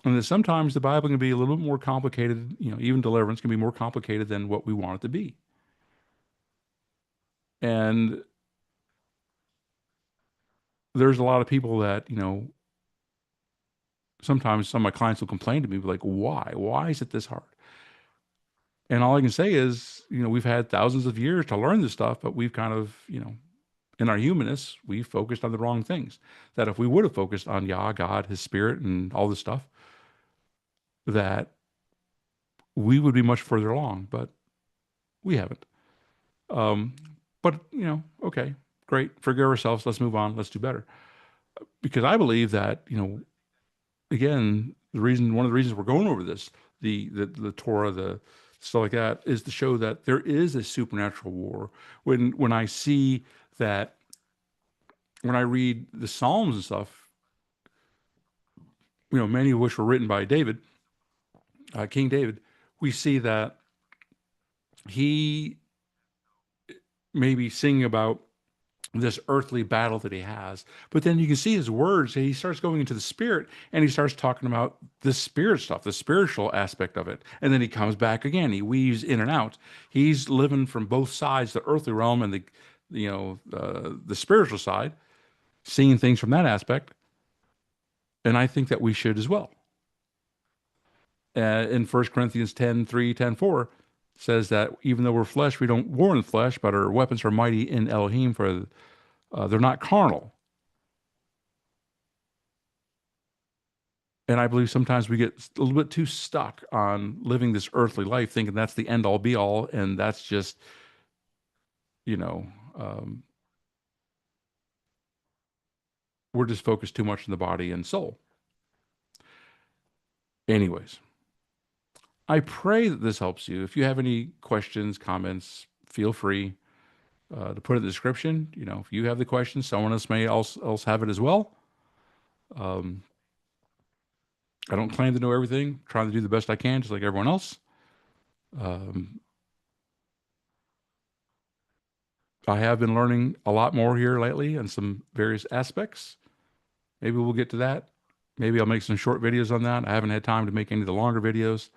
And that sometimes the Bible can be a little bit more complicated, even deliverance can be more complicated than what we want it to be. And there's a lot of people that, sometimes some of my clients will complain to me, like, why? Why is it this hard? And all I can say is, we've had thousands of years to learn this stuff, but we've kind of, in our humanness, we focused on the wrong things. That if we would have focused on Yah, God, His Spirit, and all this stuff, that we would be much further along, but we haven't. Um, but, okay, great. Forgive ourselves. Let's move on. Let's do better. Because I believe that, again, one of the reasons we're going over this, the Torah, the stuff like that, is to show that there is a supernatural war. When I see that, when I read the Psalms and stuff, many of which were written by David, King David, we see that he may be singing about this earthly battle that he has. But then you can see his words. He starts going into the spirit and he starts talking about the spirit stuff, the spiritual aspect of it. And then he comes back again. He weaves in and out. He's living from both sides, the earthly realm and the spiritual side, seeing things from that aspect. And I think that we should as well. In 1 Corinthians 10:3, 10:4 says that even though we're flesh, we don't war in the flesh, but our weapons are mighty in Elohim, for they're not carnal. And I believe sometimes we get a little bit too stuck on living this earthly life, thinking that's the end all be all. And that's just, you know, um, we're just focused too much on the body and soul. Anyways, I pray that this helps you. If you have any questions, comments, feel free to put it in the description. You know, if you have the questions, someone else may else have it as well. Um, I don't claim to know everything. Trying to do the best I can, just like everyone else. Um, I have been learning a lot more here lately in some various aspects. Maybe we'll get to that. Maybe I'll make some short videos on that. I haven't had time to make any of the longer videos.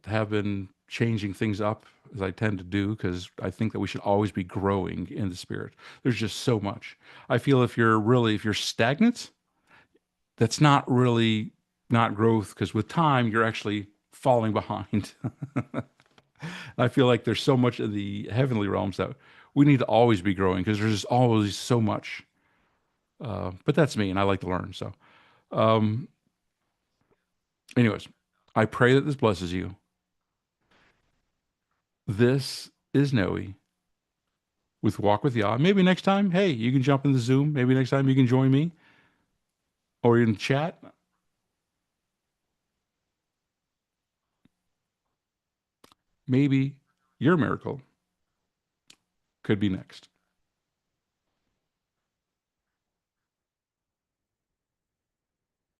Have been changing things up as I tend to do because I think that we should always be growing in the spirit. There's just so much. I feel if you're stagnant, that's not really not growth because with time you're actually falling behind. I feel like there's so much of the heavenly realms that we need to always be growing because there's just always so much. But that's me, and I like to learn. So, um, anyways, I pray that this blesses you. This is Noe with Walk with Yah. Maybe next time, hey, you can jump in the Zoom. Maybe next time you can join me or in chat. Maybe your miracle could be next.